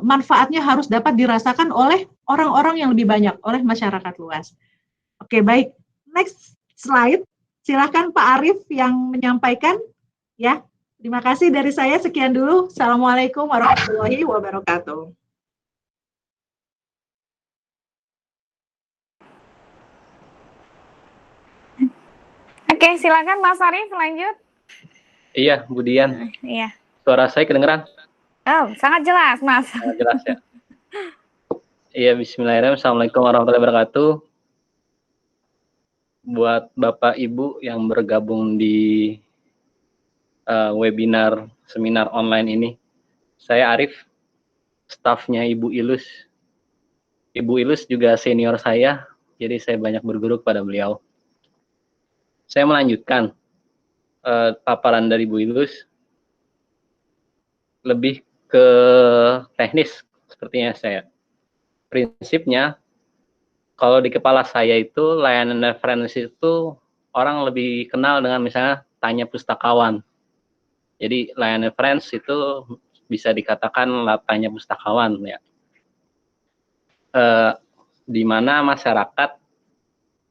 manfaatnya harus dapat dirasakan oleh orang-orang yang lebih banyak, oleh masyarakat luas. Oke, baik. Next slide. Silakan Pak Arief yang menyampaikan. Ya, terima kasih dari saya. Sekian dulu. Assalamualaikum warahmatullahi wabarakatuh. Oke, silakan Mas Arief lanjut. Iya, Bu Dian. Iya. Suara saya kedengeran? Oh, sangat jelas, Mas. Sangat jelas ya. Iya, bismillahirrahmanirrahim. Assalamualaikum warahmatullahi wabarakatuh. Buat Bapak Ibu yang bergabung di webinar seminar online ini, saya Arief, stafnya Ibu Ilus. Ibu Ilus juga senior saya, jadi saya banyak berguru kepada beliau. Saya melanjutkan paparan dari Ibu Ilus, lebih ke teknis sepertinya saya. Prinsipnya, kalau di kepala saya itu layanan referensi itu orang lebih kenal dengan misalnya tanya pustakawan. Jadi layanan referensi itu bisa dikatakan tanya pustakawan ya. Di mana masyarakat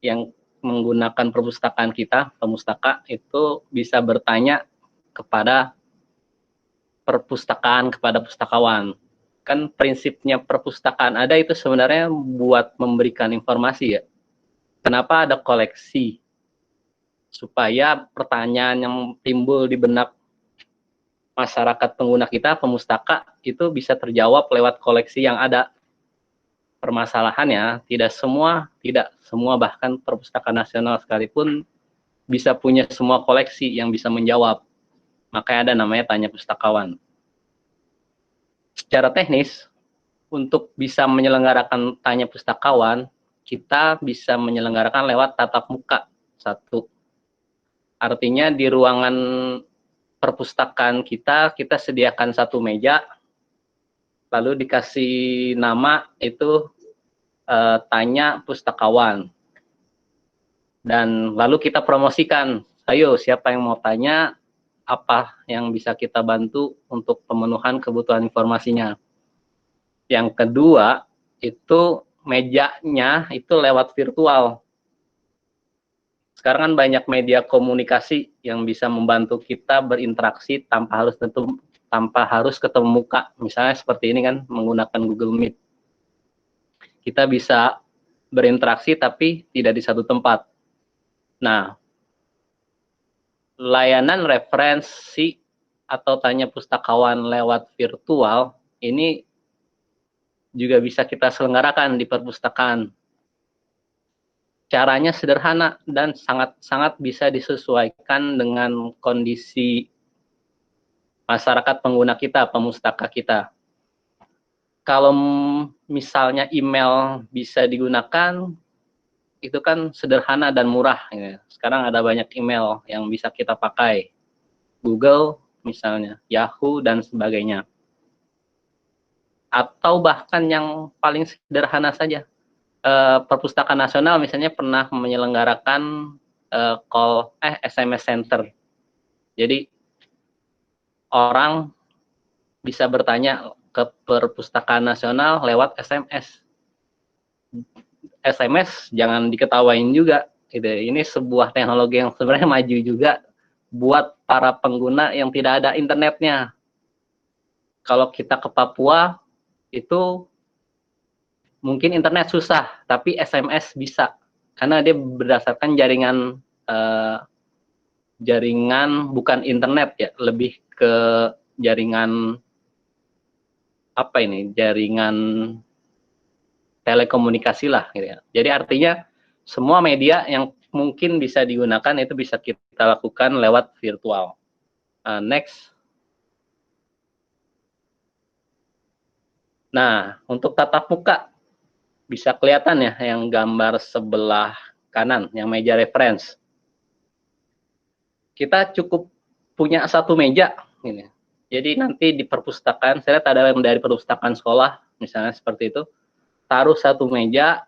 yang menggunakan perpustakaan kita, pemustaka itu bisa bertanya kepada perpustakaan, kepada pustakawan. Kan prinsipnya perpustakaan ada itu sebenarnya buat memberikan informasi ya. Kenapa ada koleksi? Supaya pertanyaan yang timbul di benak masyarakat pengguna kita, pemustaka, itu bisa terjawab lewat koleksi yang ada. Permasalahannya tidak semua bahkan perpustakaan nasional sekalipun bisa punya semua koleksi yang bisa menjawab. Makanya ada namanya tanya pustakawan. Secara teknis, untuk bisa menyelenggarakan tanya pustakawan, kita bisa menyelenggarakan lewat tatap muka. Satu, artinya di ruangan perpustakaan kita sediakan satu meja, lalu dikasih nama itu tanya pustakawan. Dan lalu kita promosikan, ayo siapa yang mau tanya, apa yang bisa kita bantu untuk pemenuhan kebutuhan informasinya. Yang kedua, itu mejanya itu lewat virtual. Sekarang kan banyak media komunikasi yang bisa membantu kita berinteraksi tanpa harus ketemu muka. Misalnya seperti ini kan, menggunakan Google Meet. Kita bisa berinteraksi tapi tidak di satu tempat. Nah, layanan referensi atau tanya pustakawan lewat virtual ini juga bisa kita selenggarakan di perpustakaan. Caranya sederhana dan sangat-sangat bisa disesuaikan dengan kondisi masyarakat pengguna kita, pemustaka kita. Kalau misalnya email bisa digunakan, itu kan sederhana dan murah. Ya. Sekarang ada banyak email yang bisa kita pakai. Google misalnya, Yahoo, dan sebagainya. Atau bahkan yang paling sederhana saja. Perpustakaan Nasional misalnya pernah menyelenggarakan SMS Center. Jadi orang bisa bertanya ke Perpustakaan Nasional lewat SMS. SMS jangan diketawain juga. Gitu. Ini sebuah teknologi yang sebenarnya maju juga buat para pengguna yang tidak ada internetnya. Kalau kita ke Papua, itu mungkin internet susah, tapi SMS bisa. Karena dia berdasarkan jaringan bukan internet ya, lebih ke jaringan jaringan telekomunikasi lah gitu ya. Jadi artinya semua media yang mungkin bisa digunakan itu bisa kita lakukan lewat virtual. Next. Nah, untuk tatap muka bisa kelihatan ya yang gambar sebelah kanan, yang meja reference. Kita cukup punya satu meja ini. Jadi nanti di perpustakaan, saya lihat ada yang dari perpustakaan sekolah, misalnya seperti itu, taruh satu meja,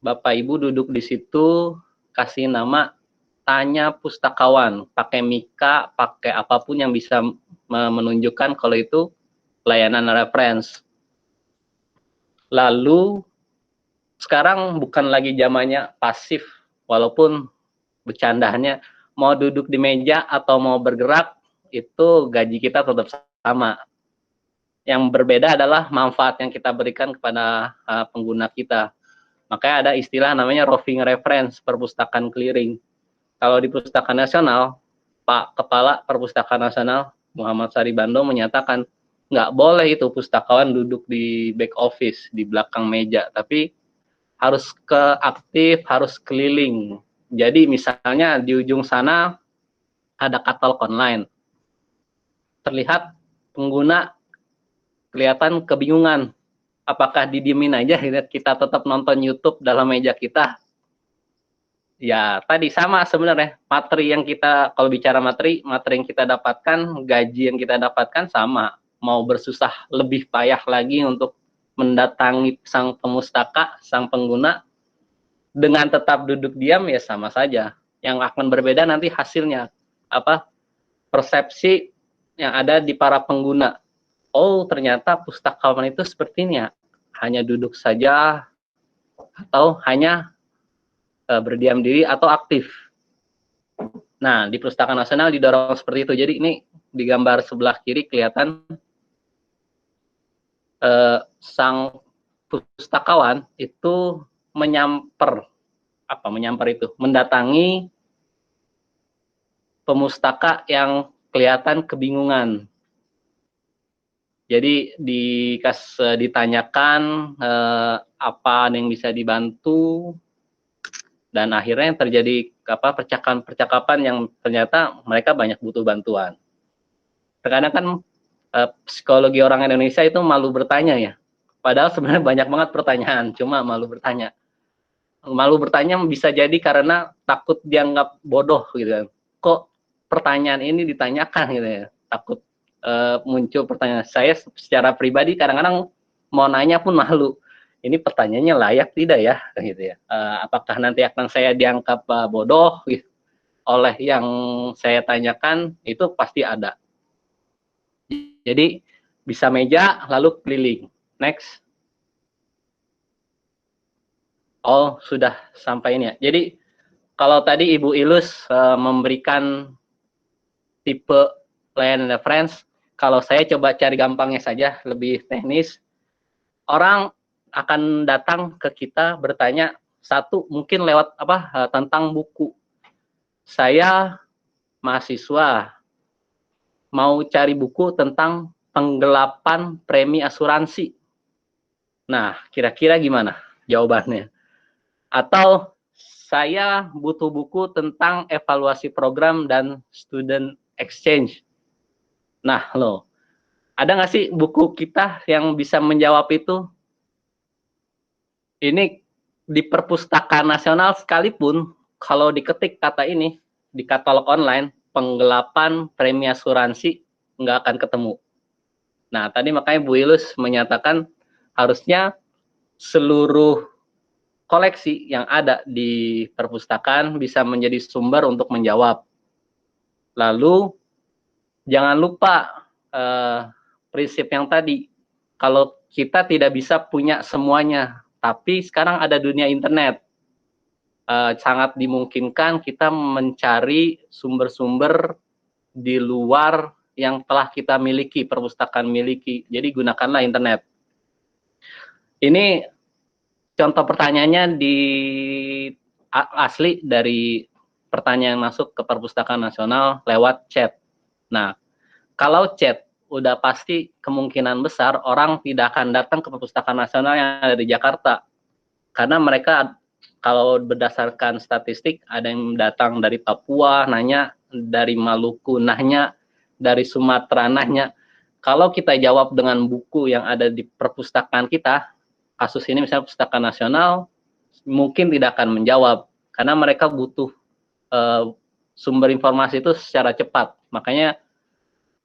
Bapak Ibu duduk di situ, kasih nama, tanya pustakawan, pakai mika, pakai apapun yang bisa menunjukkan kalau itu layanan reference. Lalu, sekarang bukan lagi zamannya pasif, walaupun bercandanya, mau duduk di meja atau mau bergerak, itu gaji kita tetap sama. Yang berbeda adalah manfaat yang kita berikan kepada pengguna kita. Makanya ada istilah namanya roving reference, perpustakaan keliling. Kalau di Perpustakaan Nasional, Pak Kepala Perpustakaan Nasional, Muhammad Sari Bando menyatakan, nggak boleh itu pustakawan duduk di back office, di belakang meja, tapi harus aktif, harus keliling. Jadi misalnya di ujung sana ada katalog online. Terlihat pengguna kelihatan kebingungan. Apakah didiemin aja kita tetap nonton YouTube dalam meja kita? Ya, tadi sama sebenarnya. Materi yang kita, kalau bicara materi yang kita dapatkan, gaji yang kita dapatkan sama. Mau bersusah lebih payah lagi untuk mendatangi sang pemustaka, sang pengguna, dengan tetap duduk diam ya sama saja. Yang akan berbeda nanti hasilnya. Persepsi yang ada di para pengguna. Oh, ternyata pustakawan itu seperti ini ya. Hanya duduk saja atau hanya berdiam diri atau aktif. Nah, di Perpustakaan Nasional didorong seperti itu. Jadi ini di gambar sebelah kiri kelihatan sang pustakawan itu mendatangi pemustaka yang kelihatan kebingungan. Jadi ditanyakan apa yang bisa dibantu, dan akhirnya yang terjadi percakapan yang ternyata mereka banyak butuh bantuan. Terkadang kan psikologi orang Indonesia itu malu bertanya ya. Padahal sebenarnya banyak banget pertanyaan, cuma malu bertanya. Malu bertanya bisa jadi karena takut dianggap bodoh gitu kan. Kok pertanyaan ini ditanyakan gitu ya. Takut muncul pertanyaan. Saya secara pribadi kadang-kadang mau nanya pun malu. Ini pertanyaannya layak tidak ya gitu ya. Apakah nanti akan saya dianggap bodoh gitu, oleh yang saya tanyakan, itu pasti ada. Jadi bisa meja lalu keliling. Next. Oh, sudah sampai ini ya. Jadi kalau tadi Ibu Ilus memberikan tipe layanan reference, kalau saya coba cari gampangnya saja, lebih teknis. Orang akan datang ke kita bertanya, satu mungkin lewat tentang buku. Saya mahasiswa mau cari buku tentang penggelapan premi asuransi. Nah, kira-kira gimana jawabannya? Atau saya butuh buku tentang evaluasi program dan student exchange. Nah, loh, ada nggak sih buku kita yang bisa menjawab itu? Ini di perpustakaan nasional sekalipun, kalau diketik kata ini di katalog online, penggelapan premi asuransi, nggak akan ketemu. Nah, tadi makanya Bu Ilus menyatakan harusnya seluruh koleksi yang ada di perpustakaan bisa menjadi sumber untuk menjawab. Lalu, jangan lupa prinsip yang tadi, kalau kita tidak bisa punya semuanya, tapi sekarang ada dunia internet, sangat dimungkinkan kita mencari sumber-sumber di luar yang telah kita miliki, perpustakaan miliki. Jadi gunakanlah internet. Ini contoh pertanyaannya asli dari pertanyaan masuk ke perpustakaan nasional lewat chat. Nah, kalau chat udah pasti kemungkinan besar orang tidak akan datang ke perpustakaan nasional yang ada di Jakarta. Karena mereka kalau berdasarkan statistik ada yang datang dari Papua nanya, dari Maluku nanya, dari Sumatera nanya. Kalau kita jawab dengan buku yang ada di perpustakaan kita, kasus ini misalnya perpustakaan nasional, mungkin tidak akan menjawab karena mereka butuh sumber informasi itu secara cepat. Makanya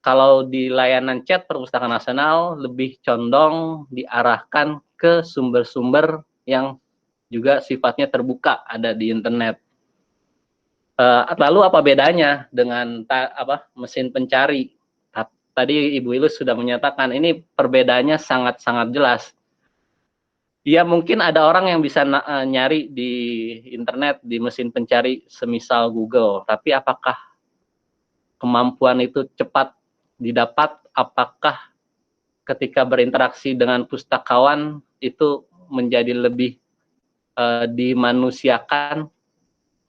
kalau di layanan chat perpustakaan nasional lebih condong diarahkan ke sumber-sumber yang juga sifatnya terbuka, ada di internet. Lalu apa bedanya dengan mesin pencari? Tadi Ibu Ilus sudah menyatakan ini perbedaannya sangat-sangat jelas. Ya mungkin ada orang yang bisa nyari di internet, di mesin pencari semisal Google, tapi apakah kemampuan itu cepat didapat? Apakah ketika berinteraksi dengan pustakawan itu menjadi lebih dimanusiakan?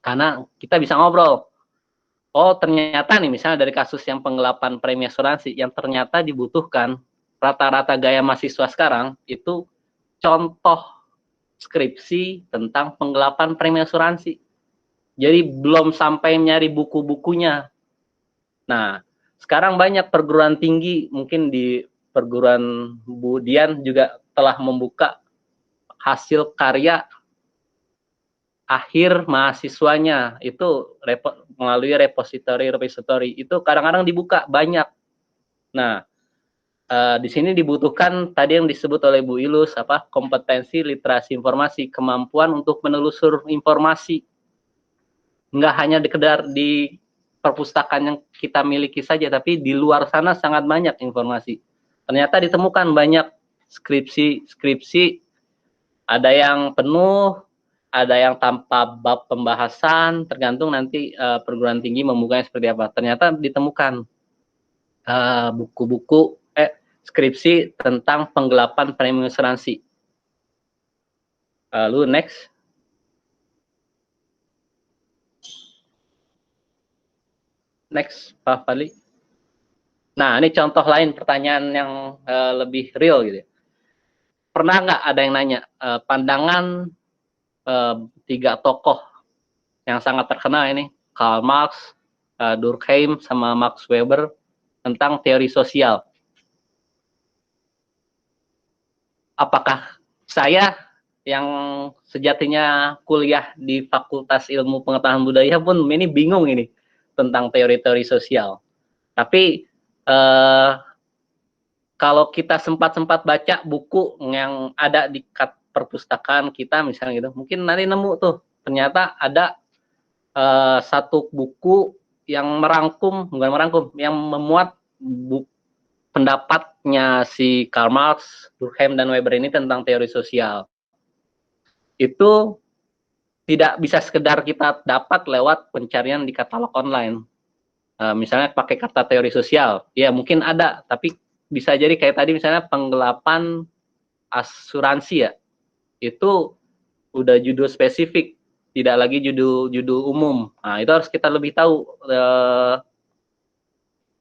Karena kita bisa ngobrol. Oh ternyata nih misalnya dari kasus yang penggelapan premi asuransi yang ternyata dibutuhkan rata-rata gaya mahasiswa sekarang itu contoh skripsi tentang penggelapan premi asuransi. Jadi belum sampai nyari buku-bukunya. Nah, sekarang banyak perguruan tinggi, mungkin di perguruan Bu Dian juga telah membuka hasil karya akhir mahasiswanya itu melalui repository itu kadang-kadang dibuka banyak. Nah, di sini dibutuhkan tadi yang disebut oleh Bu Ilus kompetensi literasi informasi, kemampuan untuk menelusur informasi. Nggak hanya sekedar di perpustakaan yang kita miliki saja, tapi di luar sana sangat banyak informasi. Ternyata ditemukan banyak skripsi, ada yang penuh, ada yang tanpa bab pembahasan, tergantung nanti perguruan tinggi membukanya seperti apa. Ternyata ditemukan buku-buku skripsi tentang penggelapan premi asuransi. Lalu next. Next, Pak Fadli. Nah, ini contoh lain pertanyaan yang lebih real gitu. Pernah nggak ada yang nanya pandangan 3 tokoh yang sangat terkenal ini, Karl Marx, Durkheim, sama Max Weber tentang teori sosial? Apakah saya yang sejatinya kuliah di Fakultas Ilmu Pengetahuan Budaya pun ini bingung ini tentang teori-teori sosial. Tapi kalau kita sempat baca buku yang ada di perpustakaan kita misalnya gitu, mungkin nanti nemu tuh ternyata ada satu buku yang yang memuat pendapatnya si Karl Marx, Durkheim, dan Weber ini tentang teori sosial. Itu tidak bisa sekedar kita dapat lewat pencarian di katalog online. Misalnya pakai kata teori sosial, ya mungkin ada, tapi bisa jadi kayak tadi misalnya penggelapan asuransi ya, itu udah judul spesifik, tidak lagi judul-judul umum. Nah, itu harus kita lebih tahu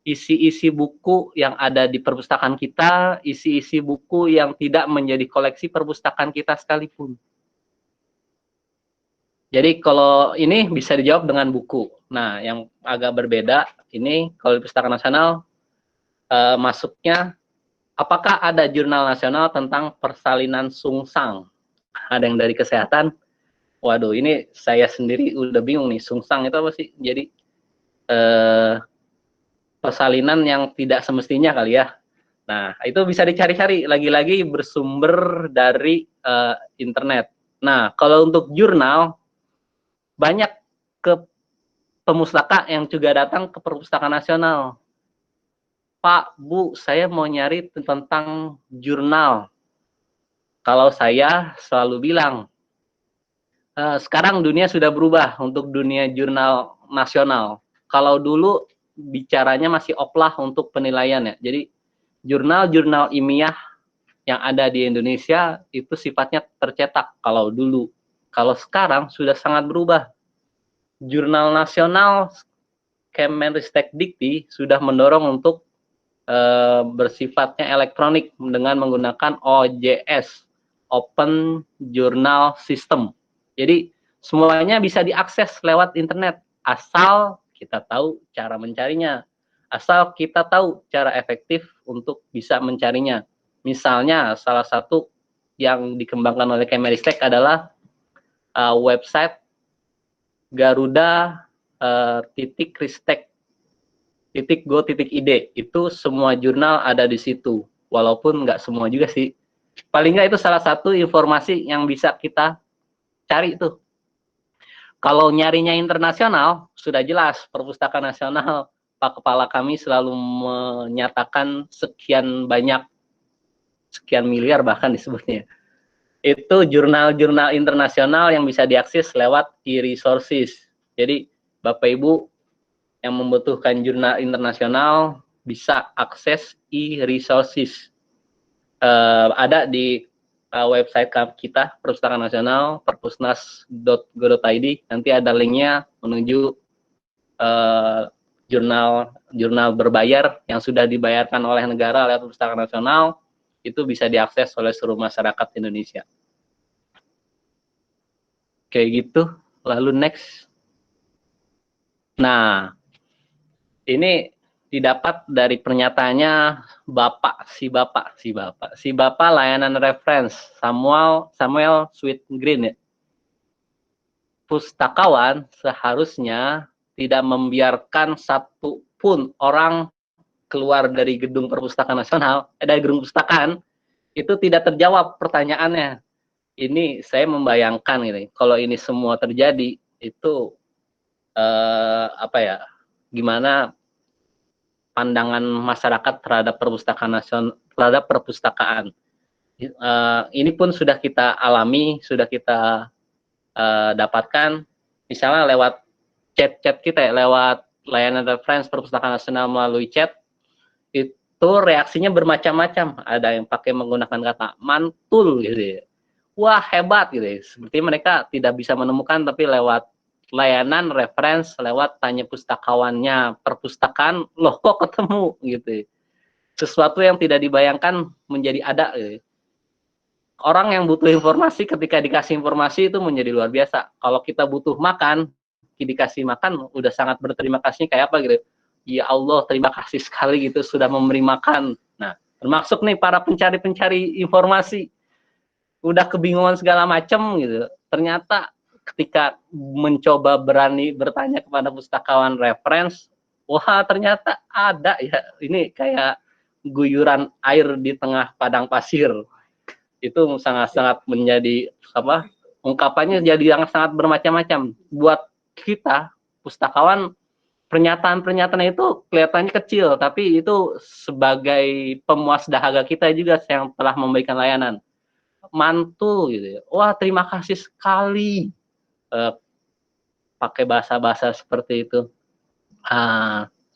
isi-isi buku yang ada di perpustakaan kita, isi-isi buku yang tidak menjadi koleksi perpustakaan kita sekalipun. Jadi kalau ini bisa dijawab dengan buku. Nah, yang agak berbeda ini kalau di Perpustakaan Nasional masuknya apakah ada jurnal nasional tentang persalinan sungsang? Ada yang dari kesehatan. Waduh, ini saya sendiri udah bingung nih, sungsang itu apa sih? Jadi persalinan yang tidak semestinya kali ya. Nah, itu bisa dicari-cari, lagi-lagi bersumber dari internet. Nah, kalau untuk jurnal, banyak ke pemustaka yang juga datang ke Perpustakaan Nasional. Pak, Bu, saya mau nyari tentang jurnal. Kalau saya selalu bilang, sekarang dunia sudah berubah untuk dunia jurnal nasional. Kalau dulu bicaranya masih oplah untuk penilaian ya. Jadi jurnal-jurnal ilmiah yang ada di Indonesia itu sifatnya tercetak kalau dulu. Kalau sekarang sudah sangat berubah. Jurnal nasional Kemenristek-Dikti sudah mendorong untuk bersifatnya elektronik dengan menggunakan OJS, Open Journal System. Jadi semuanya bisa diakses lewat internet asal kita tahu cara mencarinya, asal kita tahu cara efektif untuk bisa mencarinya. Misalnya salah satu yang dikembangkan oleh Kemenristek adalah website garuda-ristek.go.id. Itu semua jurnal ada di situ. Walaupun nggak semua juga sih. Paling nggak itu salah satu informasi yang bisa kita cari tuh. Kalau nyarinya internasional, sudah jelas Perpustakaan Nasional, Pak Kepala kami selalu menyatakan sekian banyak, sekian miliar bahkan disebutnya. Itu jurnal-jurnal internasional yang bisa diakses lewat e-resources. Jadi Bapak Ibu yang membutuhkan jurnal internasional bisa akses e-resources. Ada di website kita Perpustakaan Nasional, perpusnas.go.id. Nanti ada linknya menuju jurnal berbayar yang sudah dibayarkan oleh negara lewat Perpustakaan Nasional. Itu bisa diakses oleh seluruh masyarakat Indonesia. Kayak gitu. Lalu next. Nah, ini didapat dari pernyataannya si Bapak layanan reference Samuel Sweetgreen ya. Pustakawan seharusnya tidak membiarkan satu pun orang keluar dari gedung Perpustakaan Nasional, dari gedung perpustakaan, itu tidak terjawab pertanyaannya. Ini saya membayangkan ini, kalau ini semua terjadi, itu gimana pandangan masyarakat terhadap Perpustakaan Nasional, terhadap perpustakaan. Ini pun sudah kita alami, sudah kita dapatkan, misalnya lewat chat kita ya, lewat layanan reference Perpustakaan Nasional melalui chat, itu reaksinya bermacam-macam. Ada yang pakai menggunakan kata mantul gitu ya. Wah hebat gitu ya. Seperti mereka tidak bisa menemukan, tapi lewat layanan reference, lewat tanya pustakawannya perpustakaan, loh kok ketemu gitu ya. Sesuatu yang tidak dibayangkan menjadi ada gitu ya. Orang yang butuh informasi ketika dikasih informasi itu menjadi luar biasa. Kalau kita butuh makan, dikasih makan udah sangat berterima kasih kayak apa gitu. Ya Allah, terima kasih sekali gitu sudah memberi makan. Nah, termasuk nih para pencari-pencari informasi. Udah kebingungan segala macam gitu. Ternyata ketika mencoba berani bertanya kepada pustakawan reference, wah ternyata ada ya. Ini kayak guyuran air di tengah padang pasir. Itu sangat-sangat menjadi ungkapannya jadi sangat bermacam-macam. Buat kita pustakawan, pernyataan-pernyataan itu kelihatannya kecil, tapi itu sebagai pemuas dahaga kita juga yang telah memberikan layanan. Mantul gitu ya. Wah, terima kasih sekali. Pakai bahasa-bahasa seperti itu.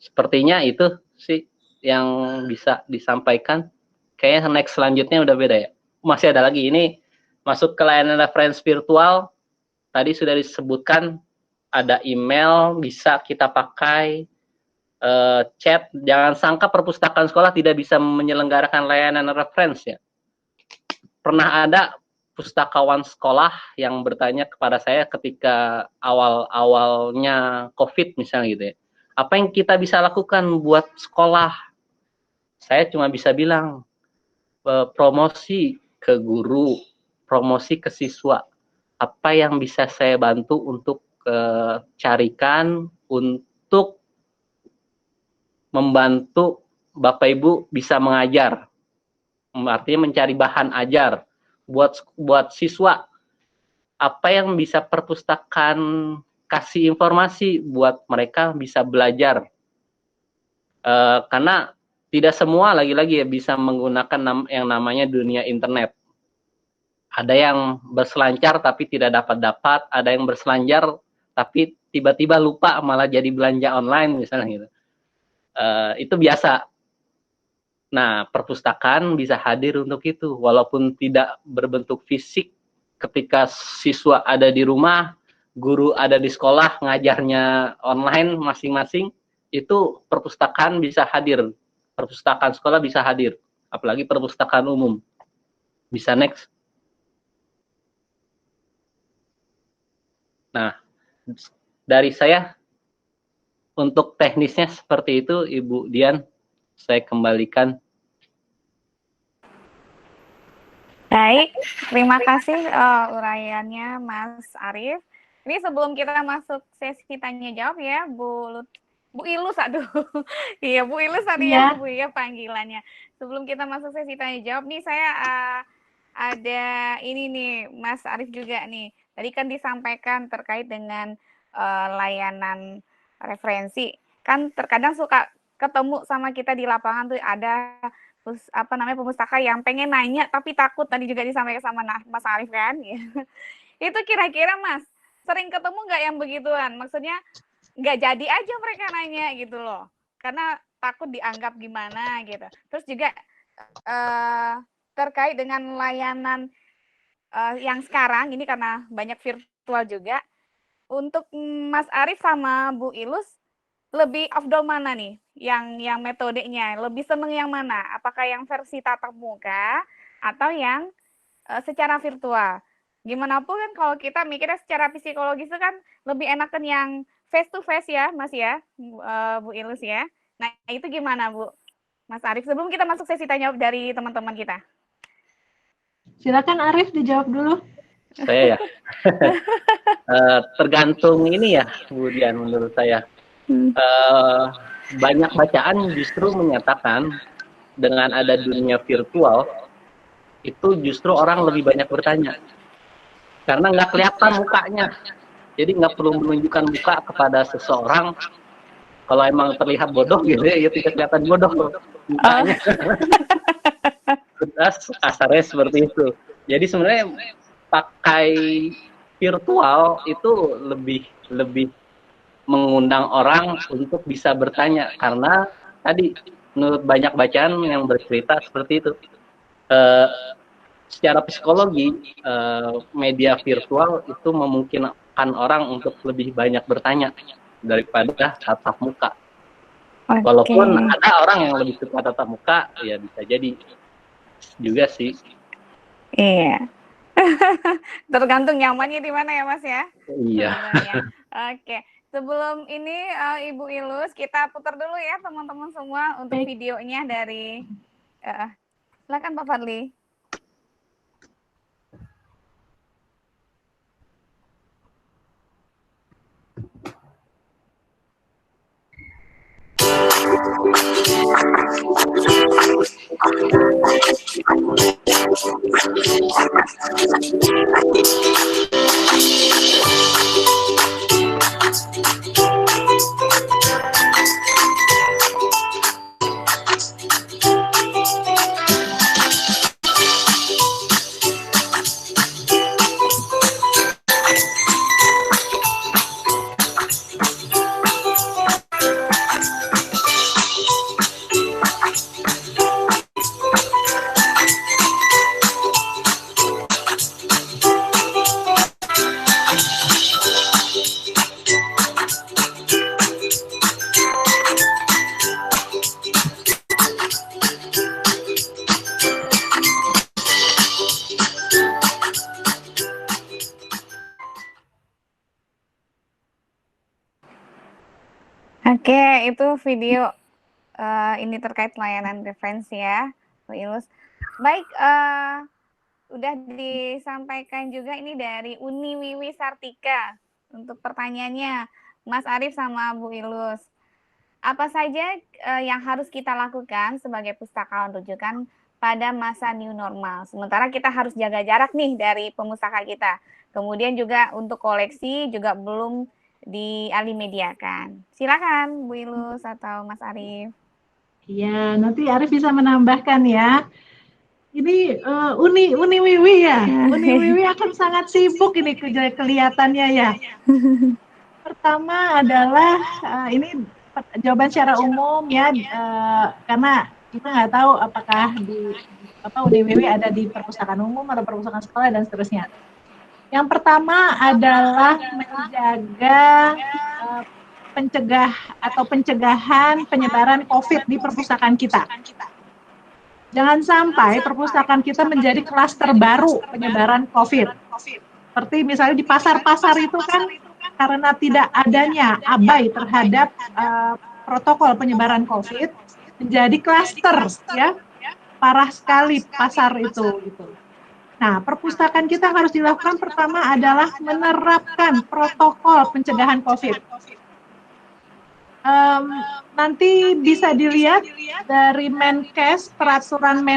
Sepertinya itu sih yang bisa disampaikan. Kayaknya next selanjutnya udah beda ya. Masih ada lagi, ini masuk ke layanan reference virtual. tadi sudah disebutkan ada email bisa kita pakai, chat. Jangan sangka perpustakaan sekolah tidak bisa menyelenggarakan layanan reference ya. Pernah ada pustakawan sekolah yang bertanya kepada saya ketika awal-awalnya COVID misalnya gitu ya. Apa yang kita bisa lakukan buat sekolah? Saya cuma bisa bilang, promosi ke guru, promosi ke siswa. Apa yang bisa saya bantu untuk carikan untuk membantu Bapak Ibu bisa mengajar. Artinya mencari bahan ajar buat siswa. Apa yang bisa perpustakaan kasih informasi buat mereka bisa belajar. Karena tidak semua lagi-lagi ya bisa menggunakan yang namanya dunia internet. Ada yang berselancar tapi tidak dapat, ada yang berselancar tapi tiba-tiba lupa malah jadi belanja online misalnya gitu. Itu biasa. Nah, perpustakaan bisa hadir untuk itu, walaupun tidak berbentuk fisik. Ketika siswa ada di rumah, guru ada di sekolah, ngajarnya online masing-masing, itu perpustakaan bisa hadir. Perpustakaan sekolah bisa hadir, apalagi perpustakaan umum. Bisa next. Nah, dari saya, untuk teknisnya seperti itu, Ibu Dian, saya kembalikan. Baik, terima kasih uraiannya Mas Arief. Ini sebelum kita masuk sesi tanya jawab ya, Bu Ilus, aduh, iya Bu Ilus tadi ya Bu ya panggilannya. Sebelum kita masuk sesi tanya jawab nih, saya ada ini nih Mas Arief juga nih. Tadi kan disampaikan terkait dengan layanan referensi. Kan terkadang suka ketemu sama kita di lapangan tuh ada pemustaka yang pengen nanya tapi takut, tadi juga disampaikan sama Mas Arief kan ya. Itu kira-kira Mas sering ketemu nggak yang begituan? Maksudnya nggak jadi aja mereka nanya gitu loh, karena takut dianggap gimana gitu. Terus juga terkait dengan layanan yang sekarang ini karena banyak virtual juga, untuk Mas Arief sama Bu Ilus lebih afdol mana nih? Yang metodenya lebih seneng yang mana? Apakah yang versi tatap muka atau yang secara virtual? Gimana pun kan kalau kita mikirnya secara psikologis itu kan lebih enakan yang face to face ya, Mas ya, Bu Ilus ya. Nah, itu gimana Bu? Mas Arief, sebelum kita masuk sesi tanya jawab dari teman-teman kita. Silakan Arief dijawab dulu. Saya ya. Tergantung ini ya, kemudian menurut saya. Banyak bacaan justru menyatakan dengan ada dunia virtual itu justru orang lebih banyak bertanya karena nggak kelihatan mukanya, jadi nggak perlu menunjukkan muka kepada seseorang. Kalau emang terlihat bodoh gitu ya tidak kelihatan bodoh mukanya. Kasarnya seperti itu. Jadi sebenarnya pakai virtual itu lebih mengundang orang untuk bisa bertanya, karena tadi menurut banyak bacaan yang bercerita seperti itu. Secara psikologi, media virtual itu memungkinkan orang untuk lebih banyak bertanya daripada tatap muka. Okay. Walaupun ada orang yang lebih suka tatap muka, ya bisa jadi juga sih. Iya. Tergantung nyamannya di mana ya Mas ya. Iya. Oke. Sebelum ini Ibu Ilus, kita putar dulu ya teman-teman semua untuk videonya dari silakan Pak Fadli. Oke, itu video ini terkait layanan referensi ya, Bu Ilus. Baik, udah disampaikan juga ini dari Uni Wiwi Sartika untuk pertanyaannya, Mas Arief sama Bu Ilus. Apa saja yang harus kita lakukan sebagai pustakawan rujukan pada masa new normal? Sementara kita harus jaga jarak nih dari pemustaka kita. Kemudian juga untuk koleksi juga belum dialimediakan. Silakan Bu Ilus atau Mas Arief. Ya, nanti Arief bisa menambahkan ya. Ini Uni Wiwi ya. Uni Wiwi akan sangat sibuk ini kelihatannya ya. Pertama adalah ini jawaban secara umum ya, karena kita nggak tahu apakah di Uni Wiwi ada di perpustakaan umum atau perpustakaan sekolah dan seterusnya. Yang pertama adalah menjaga pencegahan penyebaran COVID di perpustakaan kita. Jangan sampai perpustakaan kita menjadi klaster baru penyebaran COVID. Seperti misalnya di pasar-pasar itu kan karena tidak adanya abai terhadap protokol penyebaran COVID menjadi klaster ya. Parah sekali pasar itu gitu. Nah, perpustakaan kita harus dilakukan pertama adalah menerapkan protokol pencegahan COVID. Nanti bisa dilihat dari Menkes, peraturan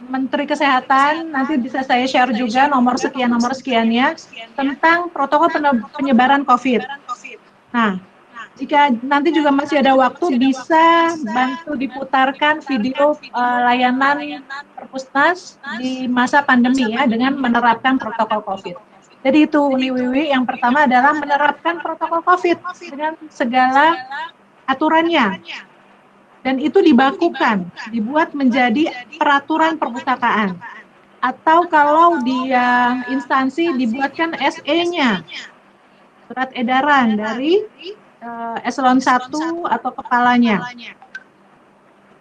Menteri Kesehatan, nanti bisa saya share juga nomor sekiannya tentang protokol penyebaran COVID. Nah, jika nanti juga masih ada waktu, bisa bantu diputarkan video layanan Perpusnas di masa pandemi ya, dengan menerapkan protokol COVID. Jadi itu Uni Wiwi yang pertama adalah menerapkan protokol COVID dengan segala aturannya. Dan itu dibakukan, dibuat menjadi peraturan perpustakaan. Atau kalau dia instansi dibuatkan SE-nya, surat edaran dari eselon 1 atau kepalanya.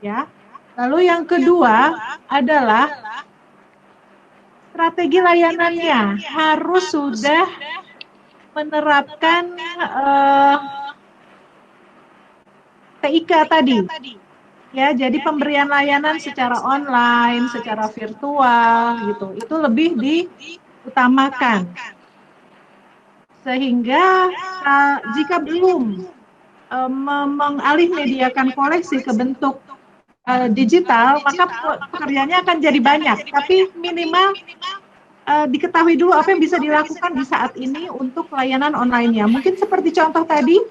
Ya. Lalu yang kedua adalah strategi layanannya harus sudah menerapkan TIK tadi. Ya, jadi pemberian layanan secara online, secara virtual gitu. Itu lebih diutamakan. Sehingga jika belum mengalih mediakan koleksi ke bentuk digital, maka pekerjaannya akan jadi banyak. Tapi minimal diketahui dulu apa yang bisa dilakukan di saat ini untuk layanan online-nya. Mungkin seperti contoh tadi,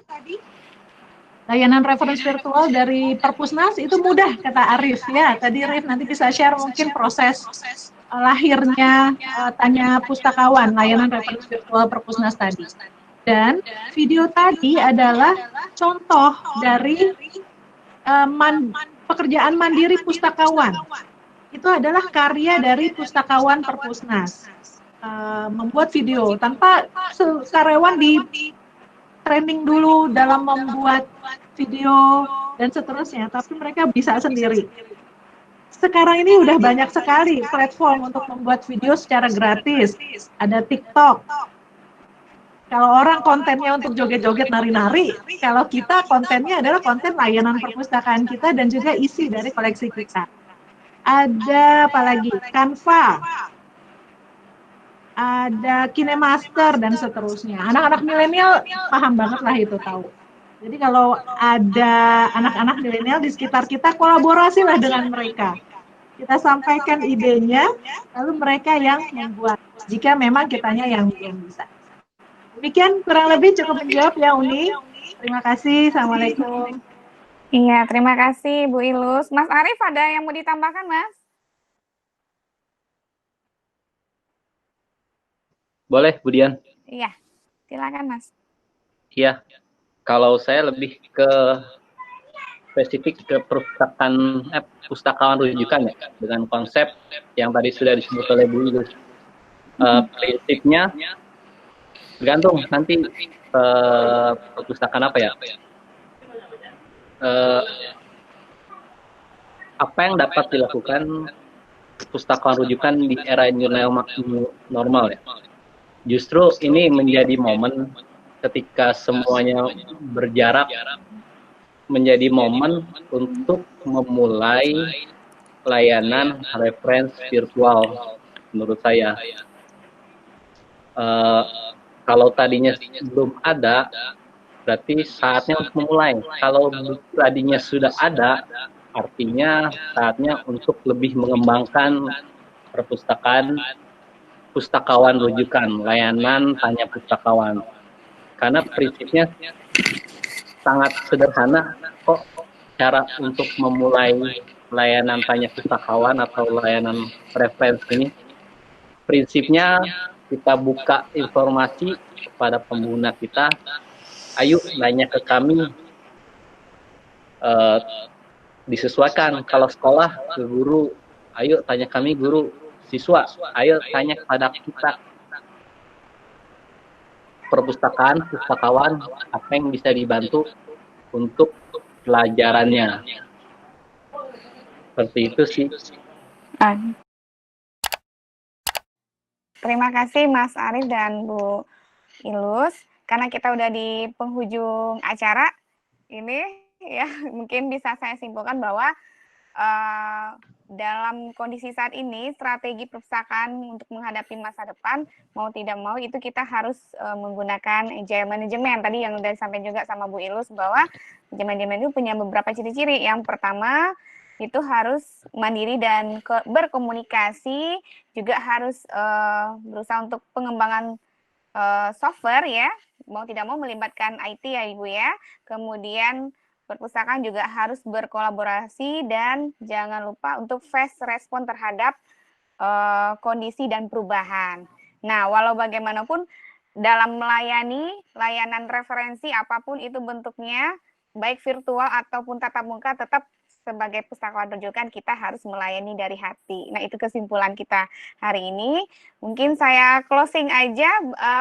layanan referensi virtual dari Perpusnas itu mudah, kata Arief ya. Tadi Arief nanti bisa share mungkin proses lahirnya Tanya Pustakawan, layanan referensi virtual Perpusnas tadi. Dan video tadi adalah contoh dari pekerjaan mandiri pustakawan. Itu adalah karya dari pustakawan Perpusnas. Membuat video tanpa karyawan di training dulu dalam membuat video dan seterusnya, tapi mereka bisa sendiri. Sekarang ini udah banyak sekali platform untuk membuat video secara gratis. Ada TikTok. Kalau orang kontennya untuk joget-joget, nari-nari, kalau kita kontennya adalah konten layanan perpustakaan kita dan juga isi dari koleksi kita. Ada apalagi Canva, ada KineMaster dan seterusnya. Anak-anak milenial paham banget lah itu, tahu. Jadi kalau ada anak-anak milenial di sekitar kita, kolaborasilah dengan mereka. Kita sampaikan idenya, lalu mereka yang membuat. Jika memang kitanya yang belum bisa. Demikian kurang lebih cukup menjawab ya Uni. Terima kasih. Assalamualaikum. Iya, terima kasih Bu Ilus. Mas Arief ada yang mau ditambahkan, Mas? Boleh, Bu Dian? Iya, silakan Mas. Iya, kalau saya lebih ke spesifik ke pustakawan rujukan ya, dengan konsep yang tadi sudah disebut oleh Bu Ilus. Prinsipnya tergantung nanti perpustakaan apa ya. Apa yang dapat dilakukan pustakawan rujukan di era new normal ya. Justru ini menjadi momen ketika semuanya berjarak menjadi momen untuk memulai layanan reference virtual menurut saya. Kalau tadinya belum ada, berarti saatnya untuk memulai. Kalau tadinya sudah ada, artinya saatnya untuk lebih mengembangkan perpustakaan, pustakawan rujukan, layanan tanya pustakawan. Karena prinsipnya sangat sederhana kok cara untuk memulai layanan tanya pustakawan atau layanan referensi ini. Prinsipnya kita buka informasi kepada pengguna kita, ayo nanya ke kami, disesuaikan. Kalau sekolah ke guru, ayo tanya kami guru. Siswa, ayo tanya kepada kita. Perpustakaan, pustakawan, apa yang bisa dibantu untuk pelajarannya. Seperti itu sih. Terima kasih Mas Arief dan Bu Ilus, karena kita udah di penghujung acara ini, ya mungkin bisa saya simpulkan bahwa dalam kondisi saat ini strategi perpustakaan untuk menghadapi masa depan mau tidak mau itu kita harus menggunakan agile management. Tadi yang sudah disampaikan juga sama Bu Ilus bahwa agile management itu punya beberapa ciri-ciri. Yang pertama itu harus mandiri dan berkomunikasi, juga harus berusaha untuk pengembangan software ya, mau tidak mau melibatkan IT ya Ibu ya. Kemudian perpustakaan juga harus berkolaborasi dan jangan lupa untuk fast respon terhadap kondisi dan perubahan. Nah, walau bagaimanapun dalam melayani layanan referensi apapun itu bentuknya, baik virtual ataupun tatap muka, tetap sebagai pustakawan rujukan kita harus melayani dari hati. Nah, itu kesimpulan kita hari ini. Mungkin saya closing aja,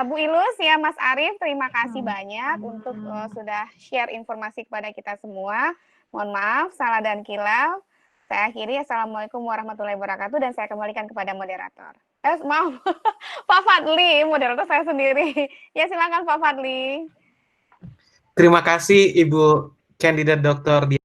Bu Ilus ya, Mas Arief, terima kasih banyak untuk sudah share informasi kepada kita semua. Mohon maaf, salah dan kilaf. Saya akhiri, Assalamualaikum warahmatullahi wabarakatuh, dan saya kembalikan kepada moderator. Maaf, Pak Fadli, moderator saya sendiri. Ya, silakan Pak Fadli. Terima kasih Ibu Kandidat Dr.